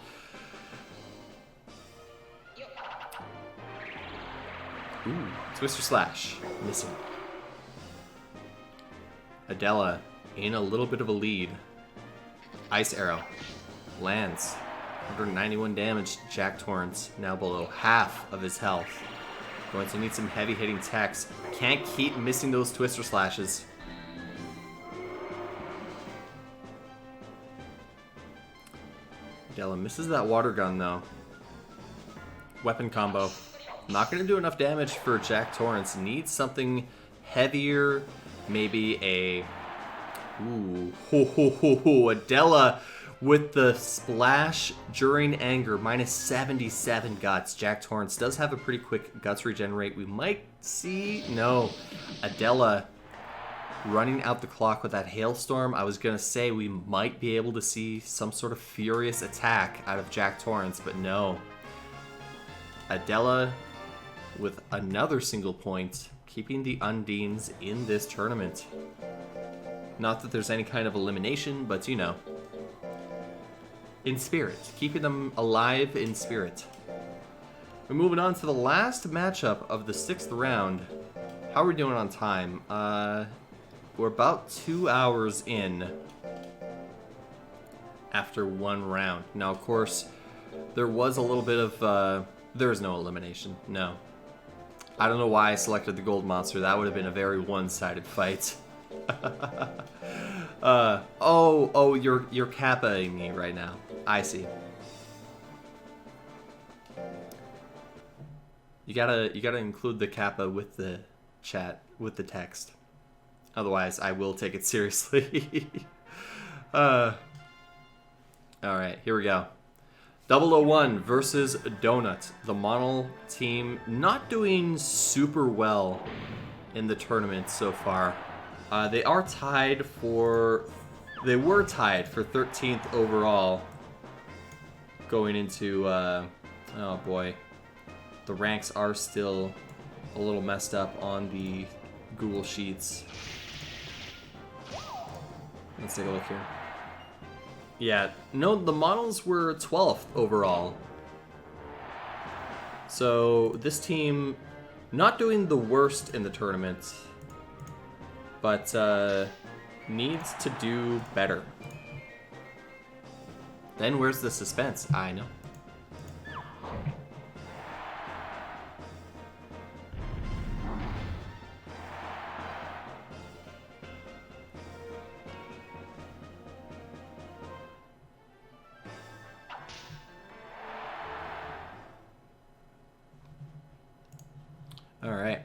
Ooh, Twister Slash. Missing. Adela in a little bit of a lead. Ice Arrow. Lands. 191 damage. Jack Torrance now below half of his health. Going to need some heavy hitting attacks. Can't keep missing those Twister Slashes. Adela misses that water gun though. Weapon combo. Not going to do enough damage for Jack Torrance. Needs something heavier. Maybe a... Ooh. Ho, ho, ho, ho. Adela with the splash during anger. Minus 77 guts. Jack Torrance does have a pretty quick guts regenerate. We might see... No. Adela running out the clock with that hailstorm. I was going to say we might be able to see some sort of furious attack out of Jack Torrance, but no. Adela with another single point, keeping the Undines in this tournament. Not that there's any kind of elimination, but you know. In spirit. Keeping them alive in spirit. We're moving on to the last matchup of the 6th round. How are we doing on time? We're about 2 hours in after one round. Now, of course, there was a little bit of... there is no elimination. No. I don't know why I selected the Gold Monster. That would have been a very one-sided fight. You're Kappa-ing me right now. I see. You gotta include the Kappa with the chat, with the text. Otherwise, I will take it seriously. Alright, here we go. 001 versus Donut. The Monol team not doing super well in the tournament so far. They were tied for 13th overall going into, oh boy. The ranks are still a little messed up on the Google Sheets. Let's take a look here. Yeah, no, the Monols were 12th overall. So this team not doing the worst in the tournament, but needs to do better. Then where's the suspense? I know. All right.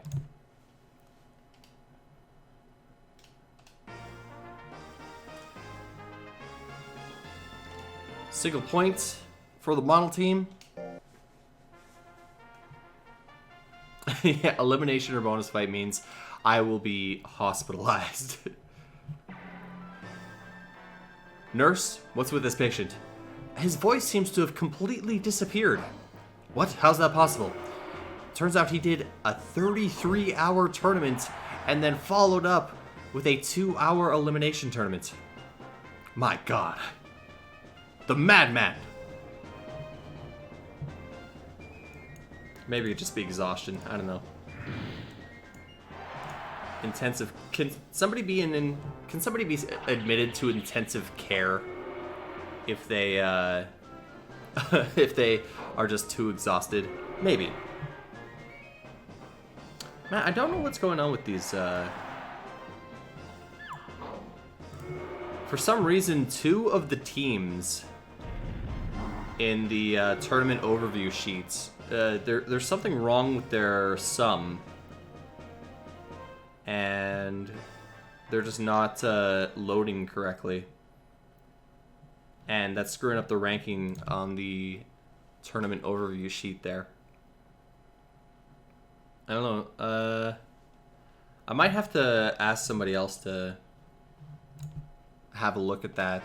Single points for the model team. Yeah, elimination or bonus fight means I will be hospitalized. Nurse, what's with this patient? His voice seems to have completely disappeared. What? How's that possible? Turns out he did a 33-hour tournament and then followed up with a 2-hour elimination tournament. My God. The madman. Maybe it'd just be exhaustion. I don't know. Intensive. Can somebody be admitted to intensive care if they if they are just too exhausted? Maybe. Man, I don't know what's going on with these. For some reason, 2 of the teams in the tournament overview sheets, there's something wrong with their sum, and they're just not loading correctly, and that's screwing up the ranking on the tournament overview sheet there. I don't know. I might have to ask somebody else to have a look at that.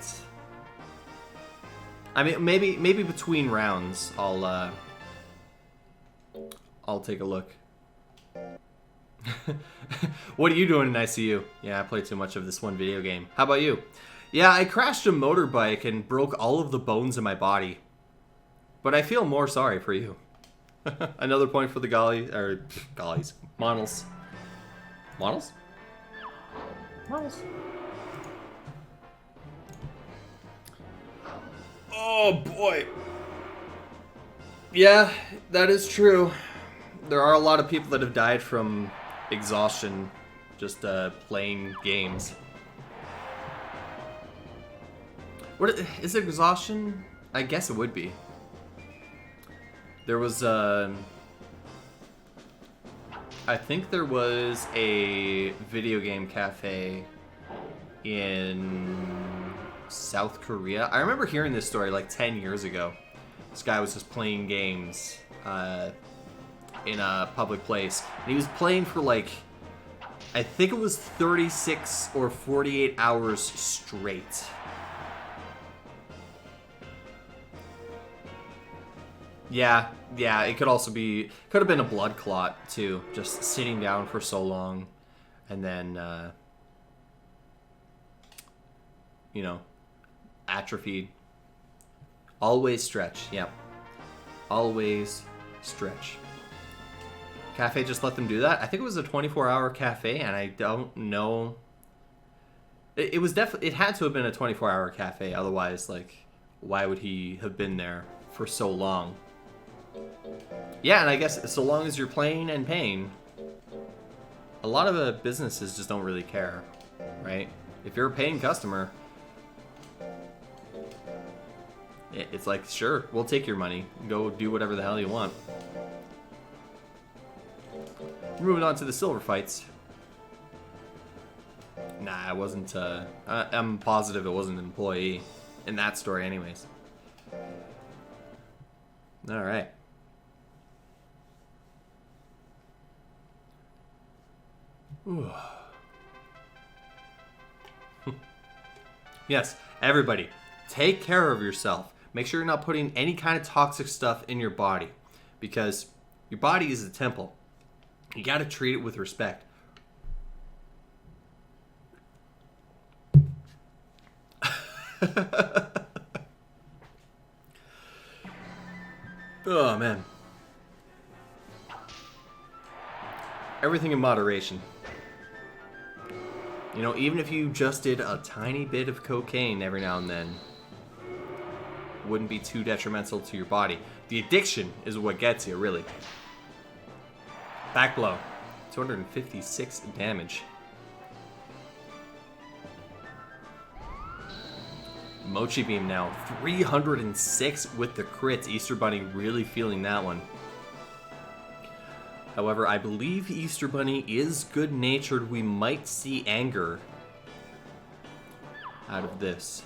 I mean, maybe between rounds, I'll take a look. What are you doing in ICU? Yeah, I played too much of this one video game. How about you? Yeah, I crashed a motorbike and broke all of the bones in my body. But I feel more sorry for you. Another point for the gollies. Models. Models? Models. Oh boy. Yeah, that is true. There are a lot of people that have died from exhaustion just playing games. What is it, exhaustion? I guess it would be. There was I think there was a video game cafe in South Korea. I remember hearing this story like 10 years ago. This guy was just playing games in a public place. And he was playing for like, I think it was 36 or 48 hours straight. Yeah, it could also be, could have been a blood clot too, just sitting down for so long, and then, you know, atrophied. Always stretch, yep. Always stretch. Cafe just let them do that? I think it was a 24-hour cafe, and I don't know. It was definitely, it had to have been a 24-hour cafe, otherwise, like, why would he have been there for so long? Yeah, and I guess so long as you're playing and paying, a lot of businesses just don't really care, right? If you're a paying customer, it's like, sure, we'll take your money. Go do whatever the hell you want. Moving on to the silver fights. Nah, it wasn't, I'm positive it wasn't an employee in that story anyways. Alright. Yes, everybody, take care of yourself. Make sure you're not putting any kind of toxic stuff in your body, because your body is a temple. You gotta treat it with respect. Oh, man. Everything in moderation. You know, even if you just did a tiny bit of cocaine every now and then, wouldn't be too detrimental to your body. The addiction is what gets you, really. Back blow. 256 damage. Mochi Beam now. 306 with the crits. Easter Bunny really feeling that one. However, I believe Easter Bunny is good-natured. We might see anger out of this.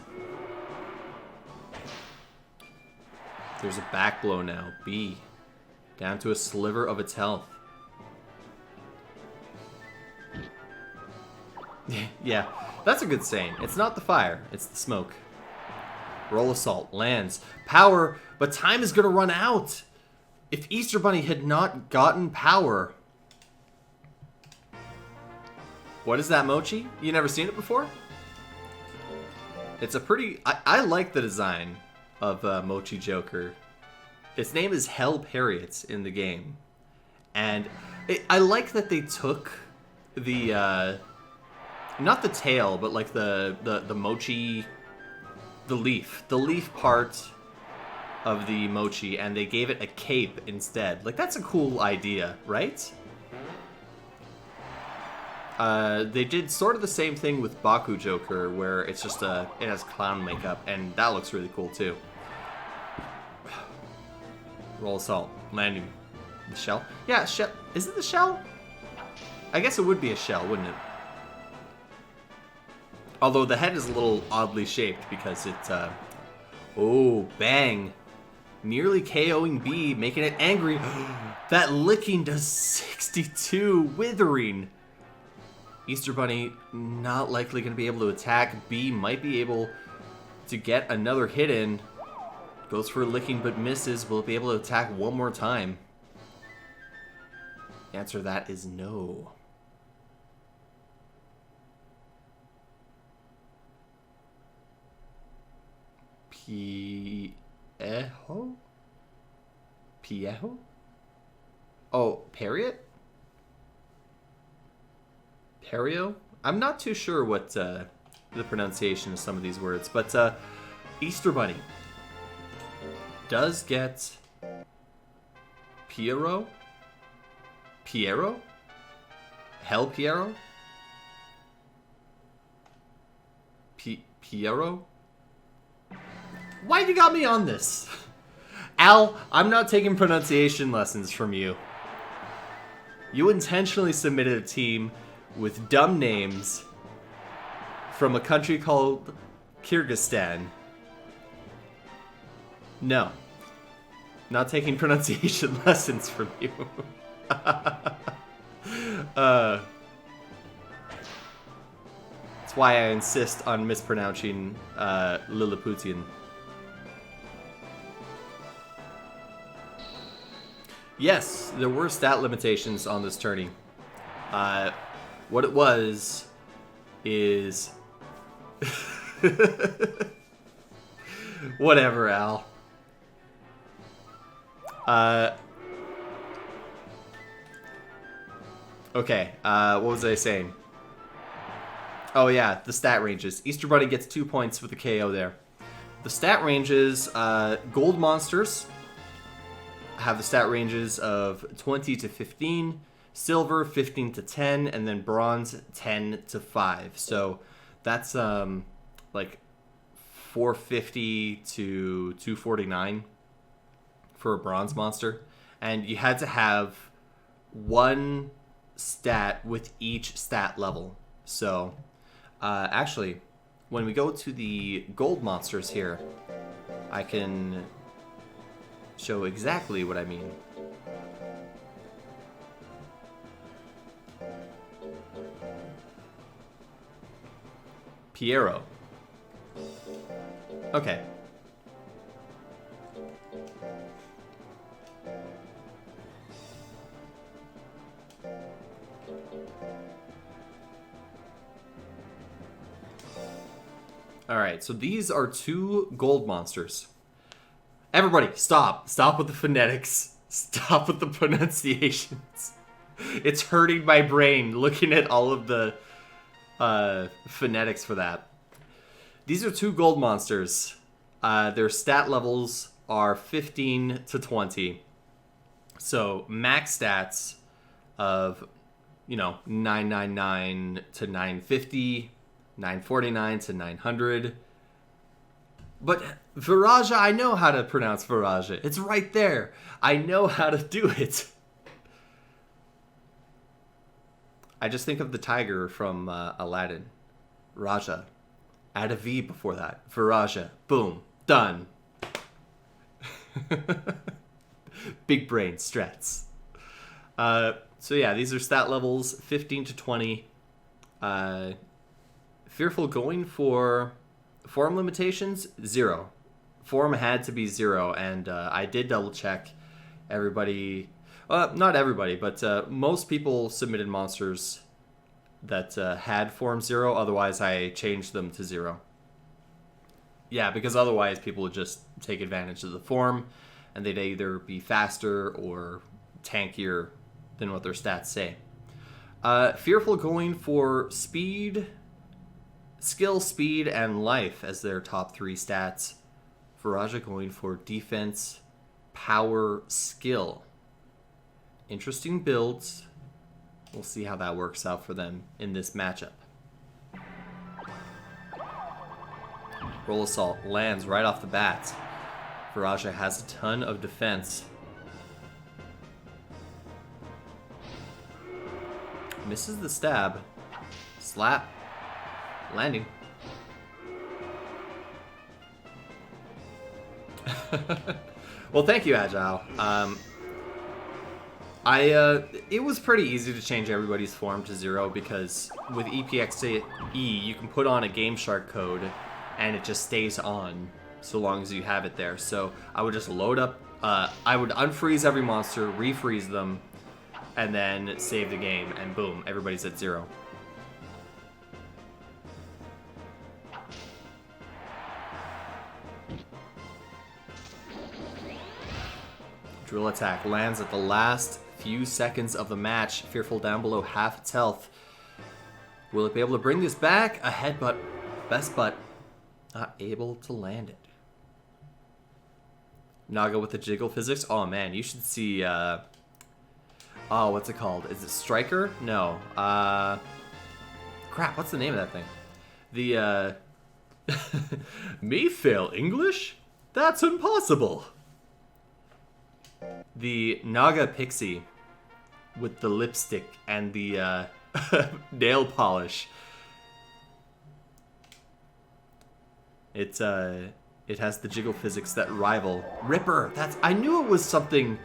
There's a back blow now. B. Down to a sliver of its health. Yeah, that's a good saying. It's not the fire, it's the smoke. Roll assault, lands. Power, but time is gonna run out. If Easter Bunny had not gotten power... What is that, Mochi? You never seen it before? It's a pretty... I like the design of Mochi Joker. Its name is Hell Harriet in the game. And I like that they took the... not the tail, but like the Mochi... The leaf part of the Mochi, and they gave it a cape instead. Like, that's a cool idea, right? They did sort of the same thing with Baku Joker, where it's just it has clown makeup, and that looks really cool too. Roll assault, landing. The shell? Yeah, shell. Is it the shell? I guess it would be a shell, wouldn't it? Although the head is a little oddly shaped because it, oh, bang. Nearly KOing B, making it angry. That licking does 62, withering. Easter Bunny not likely going to be able to attack. B might be able to get another hit in. Goes for a licking but misses. Will it be able to attack one more time? The answer to that is no. Piejo? Piejo? Oh, Periot? Perio? I'm not too sure what the pronunciation of some of these words, but Easter Bunny does get Piero? Piero? Hell Piero? Piero? Why you got me on this? Al, I'm not taking pronunciation lessons from you. You intentionally submitted a team with dumb names from a country called Kyrgyzstan. No. Not taking pronunciation lessons from you. That's why I insist on mispronouncing Lilliputian. Yes, there were stat limitations on this tourney. What it was is... Whatever, Al. Okay, what was I saying? Oh yeah, the stat ranges. Easter Bunny gets 2 points with the KO there. The stat ranges, gold monsters have the stat ranges of 20 to 15, silver 15 to 10, and then bronze 10 to 5. So that's like 450 to 249 for a bronze monster. And you had to have one stat with each stat level. So actually, when we go to the gold monsters here, I can show exactly what I mean. Piero. Okay. Alright, so these are 2 gold monsters. Everybody, stop. Stop with the phonetics. Stop with the pronunciations. It's hurting my brain looking at all of the phonetics for that. These are 2 gold monsters. Their stat levels are 15 to 20. So max stats of, 999 to 950, 949 to 900. But Viraja, I know how to pronounce Viraja. It's right there. I know how to do it. I just think of the tiger from Aladdin. Raja. Add a V before that. Viraja. Boom. Done. Big brain strats. So yeah, these are stat levels 15 to 20. Fearful going for form limitations, 0. Form had to be 0, and I did double check. Everybody, not everybody, but most people submitted monsters that had form 0. Otherwise, I changed them to 0. Yeah, because otherwise people would just take advantage of the form, and they'd either be faster or tankier than what their stats say. Fearful going for speed, skill, speed, and life as their top 3 stats. Viraja going for defense, power, skill. Interesting builds. We'll see how that works out for them in this matchup. Roll Assault lands right off the bat. Viraja has a ton of defense. Misses the stab. Slap. Landing. Well, thank you, Agile. It was pretty easy to change everybody's form to 0 because with EPXE, you can put on a Game Shark code and it just stays on so long as you have it there. So I would just load up, I would unfreeze every monster, refreeze them, and then save the game, and boom, everybody's at 0. Drill attack lands at the last few seconds of the match. Fearful down below half its health. Will it be able to bring this back? A headbutt. Best butt. Not able to land it. Naga with the jiggle physics. Oh man, you should see... oh, what's it called? Is it Striker? No. Crap, what's the name of that thing? The, Me fail English? That's impossible! The Naga Pixie with the lipstick and the nail polish. It has the jiggle physics that rival Ripper. I knew it was something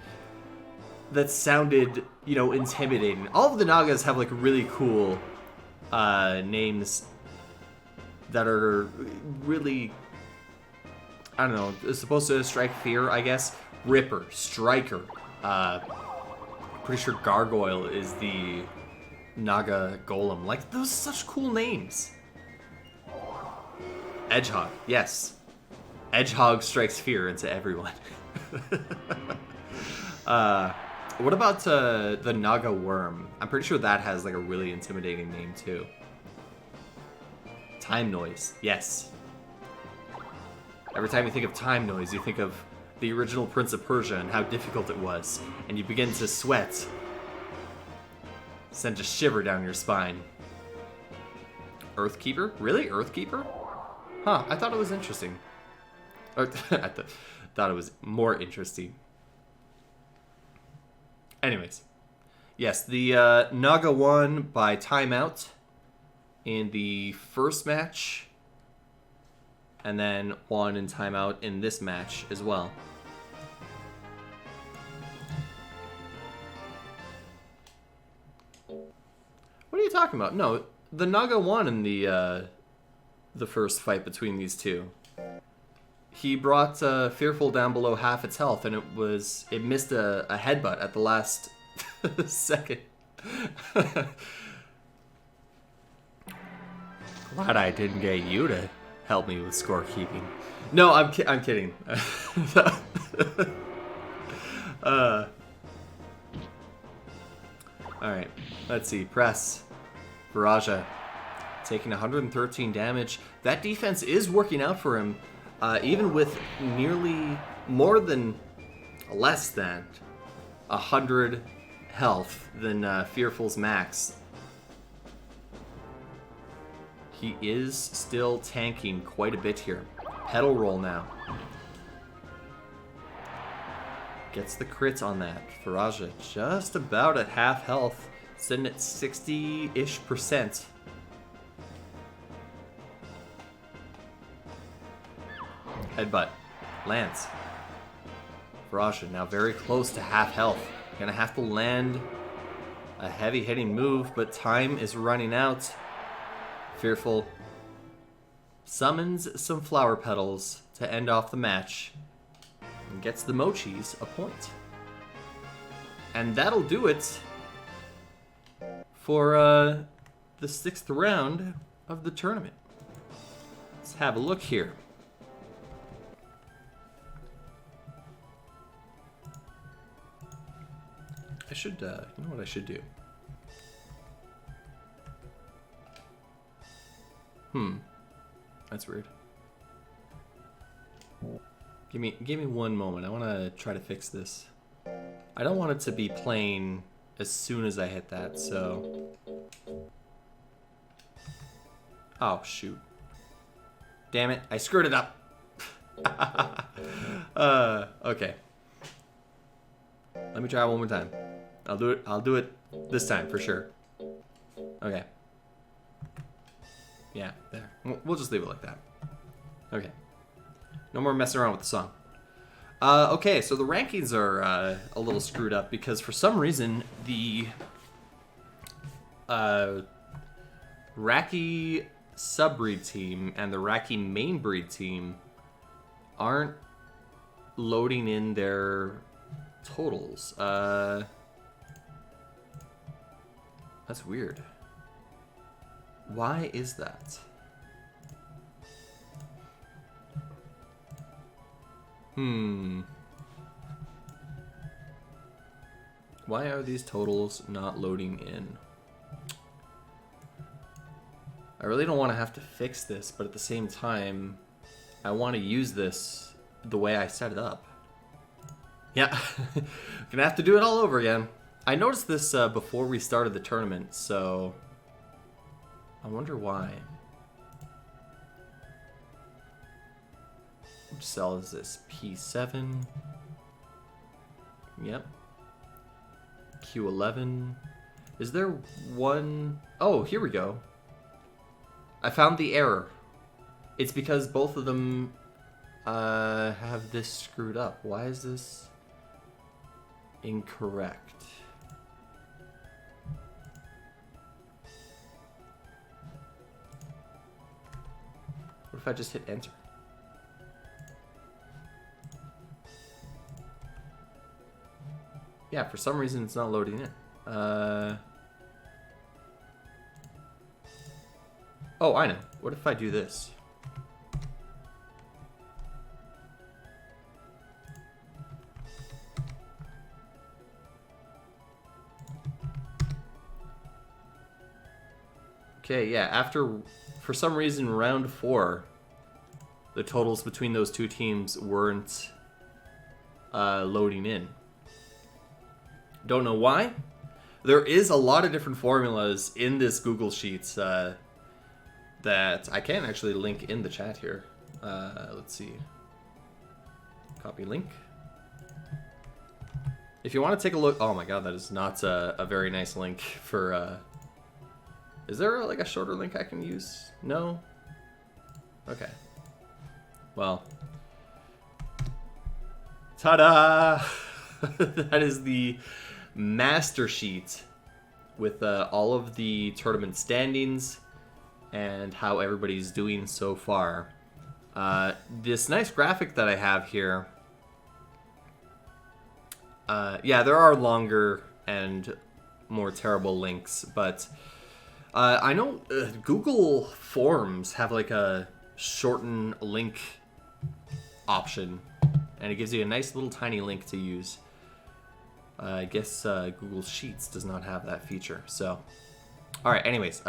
that sounded, intimidating. All of the Nagas have like really cool names that are really, I don't know, supposed to strike fear, I guess. Ripper, Striker, pretty sure Gargoyle is the Naga Golem. Like, those are such cool names. Edgehog, yes. Edgehog strikes fear into everyone. What about the Naga Worm? I'm pretty sure that has like a really intimidating name too. Time Noise, yes. Every time you think of Time Noise, you think of the original Prince of Persia and how difficult it was, and you begin to sweat. Send a shiver down your spine. Earthkeeper? Really? Earthkeeper? Huh, I thought it was interesting. Or, I thought it was more interesting. Anyways. Yes, the Naga won by timeout in the first match, and then won in timeout in this match as well. What are you talking about? No, the Naga won in the first fight between these two. He brought Fearful down below half its health, and it missed a headbutt at the last second. Glad I didn't get you to help me with scorekeeping. No, I'm kidding. Alright, let's see. Press. Viraja taking 113 damage. That defense is working out for him, even with less than 100 health than Fearful's max. He is still tanking quite a bit here. Pedal roll now. Gets the crit on that. Viraja just about at half health, sitting at 60-ish%. Headbutt. Lands. Viraja now very close to half health. Gonna have to land a heavy hitting move, but time is running out. Fearful summons some flower petals to end off the match, and gets the Mochis a point. And that'll do it for the 6th round of the tournament. Let's have a look here. I should, you know what I should do? That's weird. Give me one moment. I want to try to fix this. I don't want it to be playing as soon as I hit that, so... Oh, shoot. Damn it, I screwed it up. Okay. Let me try one more time. I'll do it this time for sure. Okay. Yeah, there. We'll just leave it like that. Okay. No more messing around with the song. Okay, so the rankings are a little screwed up because for some reason the Raki subbreed team and the Raki main breed team aren't loading in their totals. That's weird. Why is that? Why are these totals not loading in? I really don't want to have to fix this, but at the same time, I want to use this the way I set it up. Yeah, gonna have to do it all over again. I noticed this before we started the tournament, so I wonder why. Which cell is this? P7. Yep. Q11. Is there one? Oh, here we go. I found the error. It's because both of them have this screwed up. Why is this incorrect? What if I just hit enter? Yeah, for some reason it's not loading in. Oh, I know. What if I do this? Okay, yeah, after, for some reason, round 4, the totals between those two teams weren't loading in. Don't know why. There is a lot of different formulas in this Google Sheets that I can actually link in the chat here. Let's see. Copy link. If you want to take a look... Oh my god, that is not a very nice link for... Is there like a shorter link I can use? No? Okay. Well. Ta-da! That is the master sheet with all of the tournament standings and how everybody's doing so far. This nice graphic that I have here. Yeah, there are longer and more terrible links, but I know Google Forms have like a shorten link option, and it gives you a nice little tiny link to use. I guess Google Sheets does not have that feature. So, all right. Anyways,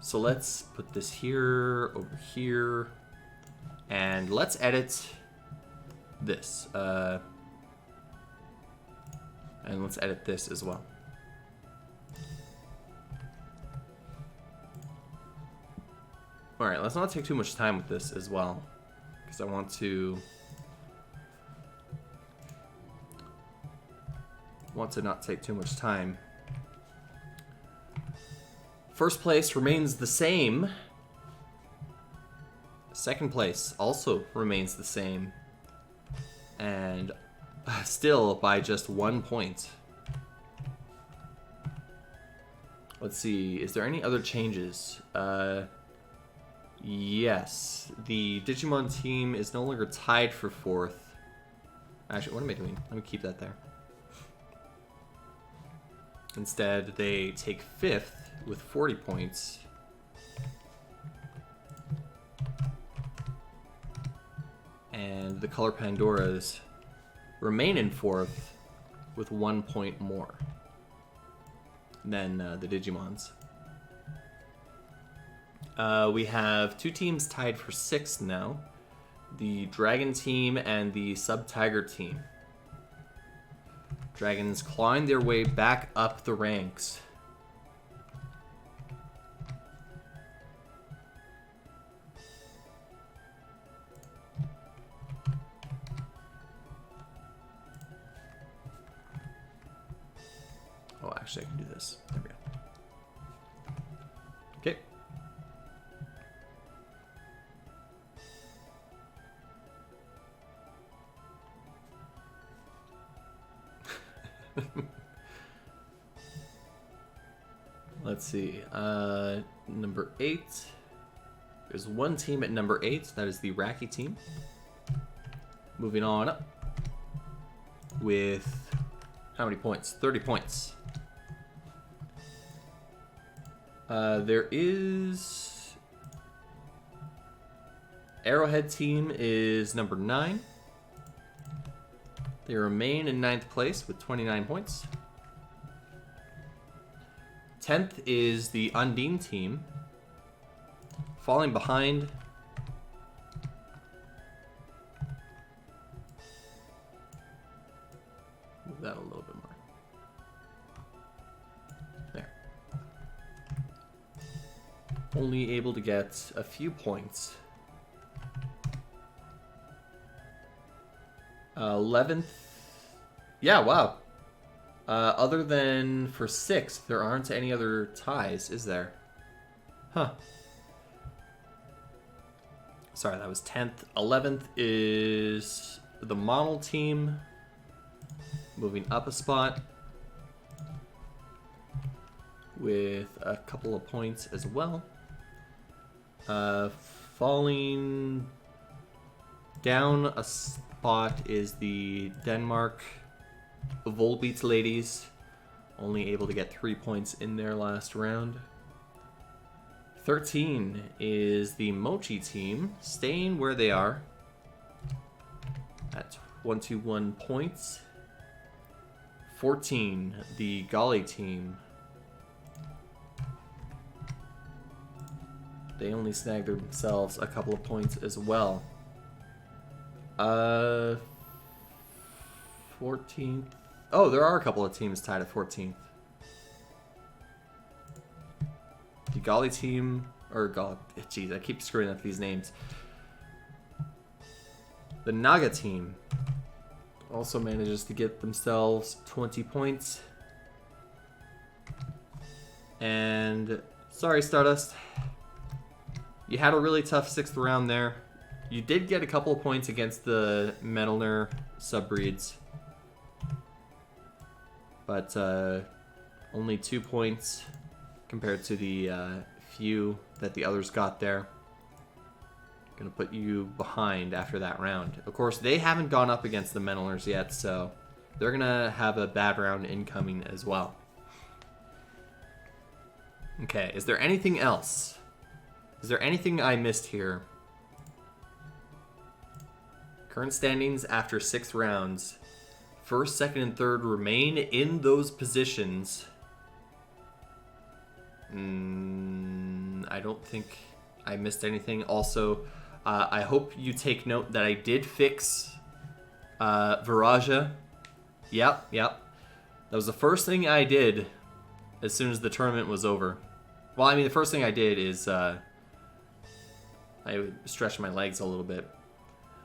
so let's put this here, over here, and let's edit this. And let's edit this as well. All right. Let's not take too much time with this as well, because I want to not take too much time. First place remains the same. Second place also remains the same. And still by just 1 point. Let's see, is there any other changes? Yes, the Digimon team is no longer tied for 4th. Actually, what am I doing? Let me keep that there. Instead, they take 5th with 40 points. And the Color Pandoras remain in 4th with 1 point more than the Digimons. We have 2 teams tied for 6th now. The Dragon team and the Sub-Tiger team. Dragons clawing their way back up the ranks. Oh, actually, I can do this. There we go. Okay. Let's see. Number 8. There's one team at number 8. That is the Raki team. Moving on up with how many points? 30 points. There is Arrowhead team is number 9. They remain in 9th place with 29 points. 10th is the Undine team. Falling behind. Move that a little bit more. There. Only able to get a few points. 11th. Yeah, wow. Other than for 6th, there aren't any other ties, is there? Huh. Sorry, that was 10th. 11th is the Model team. Moving up a spot. With a couple of points as well. Falling down a spot is the Denmark Volbeat ladies, only able to get 3 points in their last round. 13 is the Mochi team, staying where they are at 121 points. 14, the Gali team. They only snagged themselves a couple of points as well. 14th. Oh, there are a couple of teams tied at 14th. The Gali team, or jeez, I keep screwing up these names. The Naga team also manages to get themselves 20 points. And sorry, Stardust. You had a really tough 6th round there. You did get a couple of points against the Metalner subbreeds. But only 2 points compared to the few that the others got there. Gonna put you behind after that round. Of course, they haven't gone up against the Metalners yet, so they're gonna have a bad round incoming as well. Okay, is there anything else? Is there anything I missed here? Current standings after 6 rounds. 1st, 2nd, and 3rd remain in those positions. I don't think I missed anything. Also, I hope you take note that I did fix Viraja. Yep. That was the first thing I did as soon as the tournament was over. Well, I mean, the first thing I did is I stretched my legs a little bit.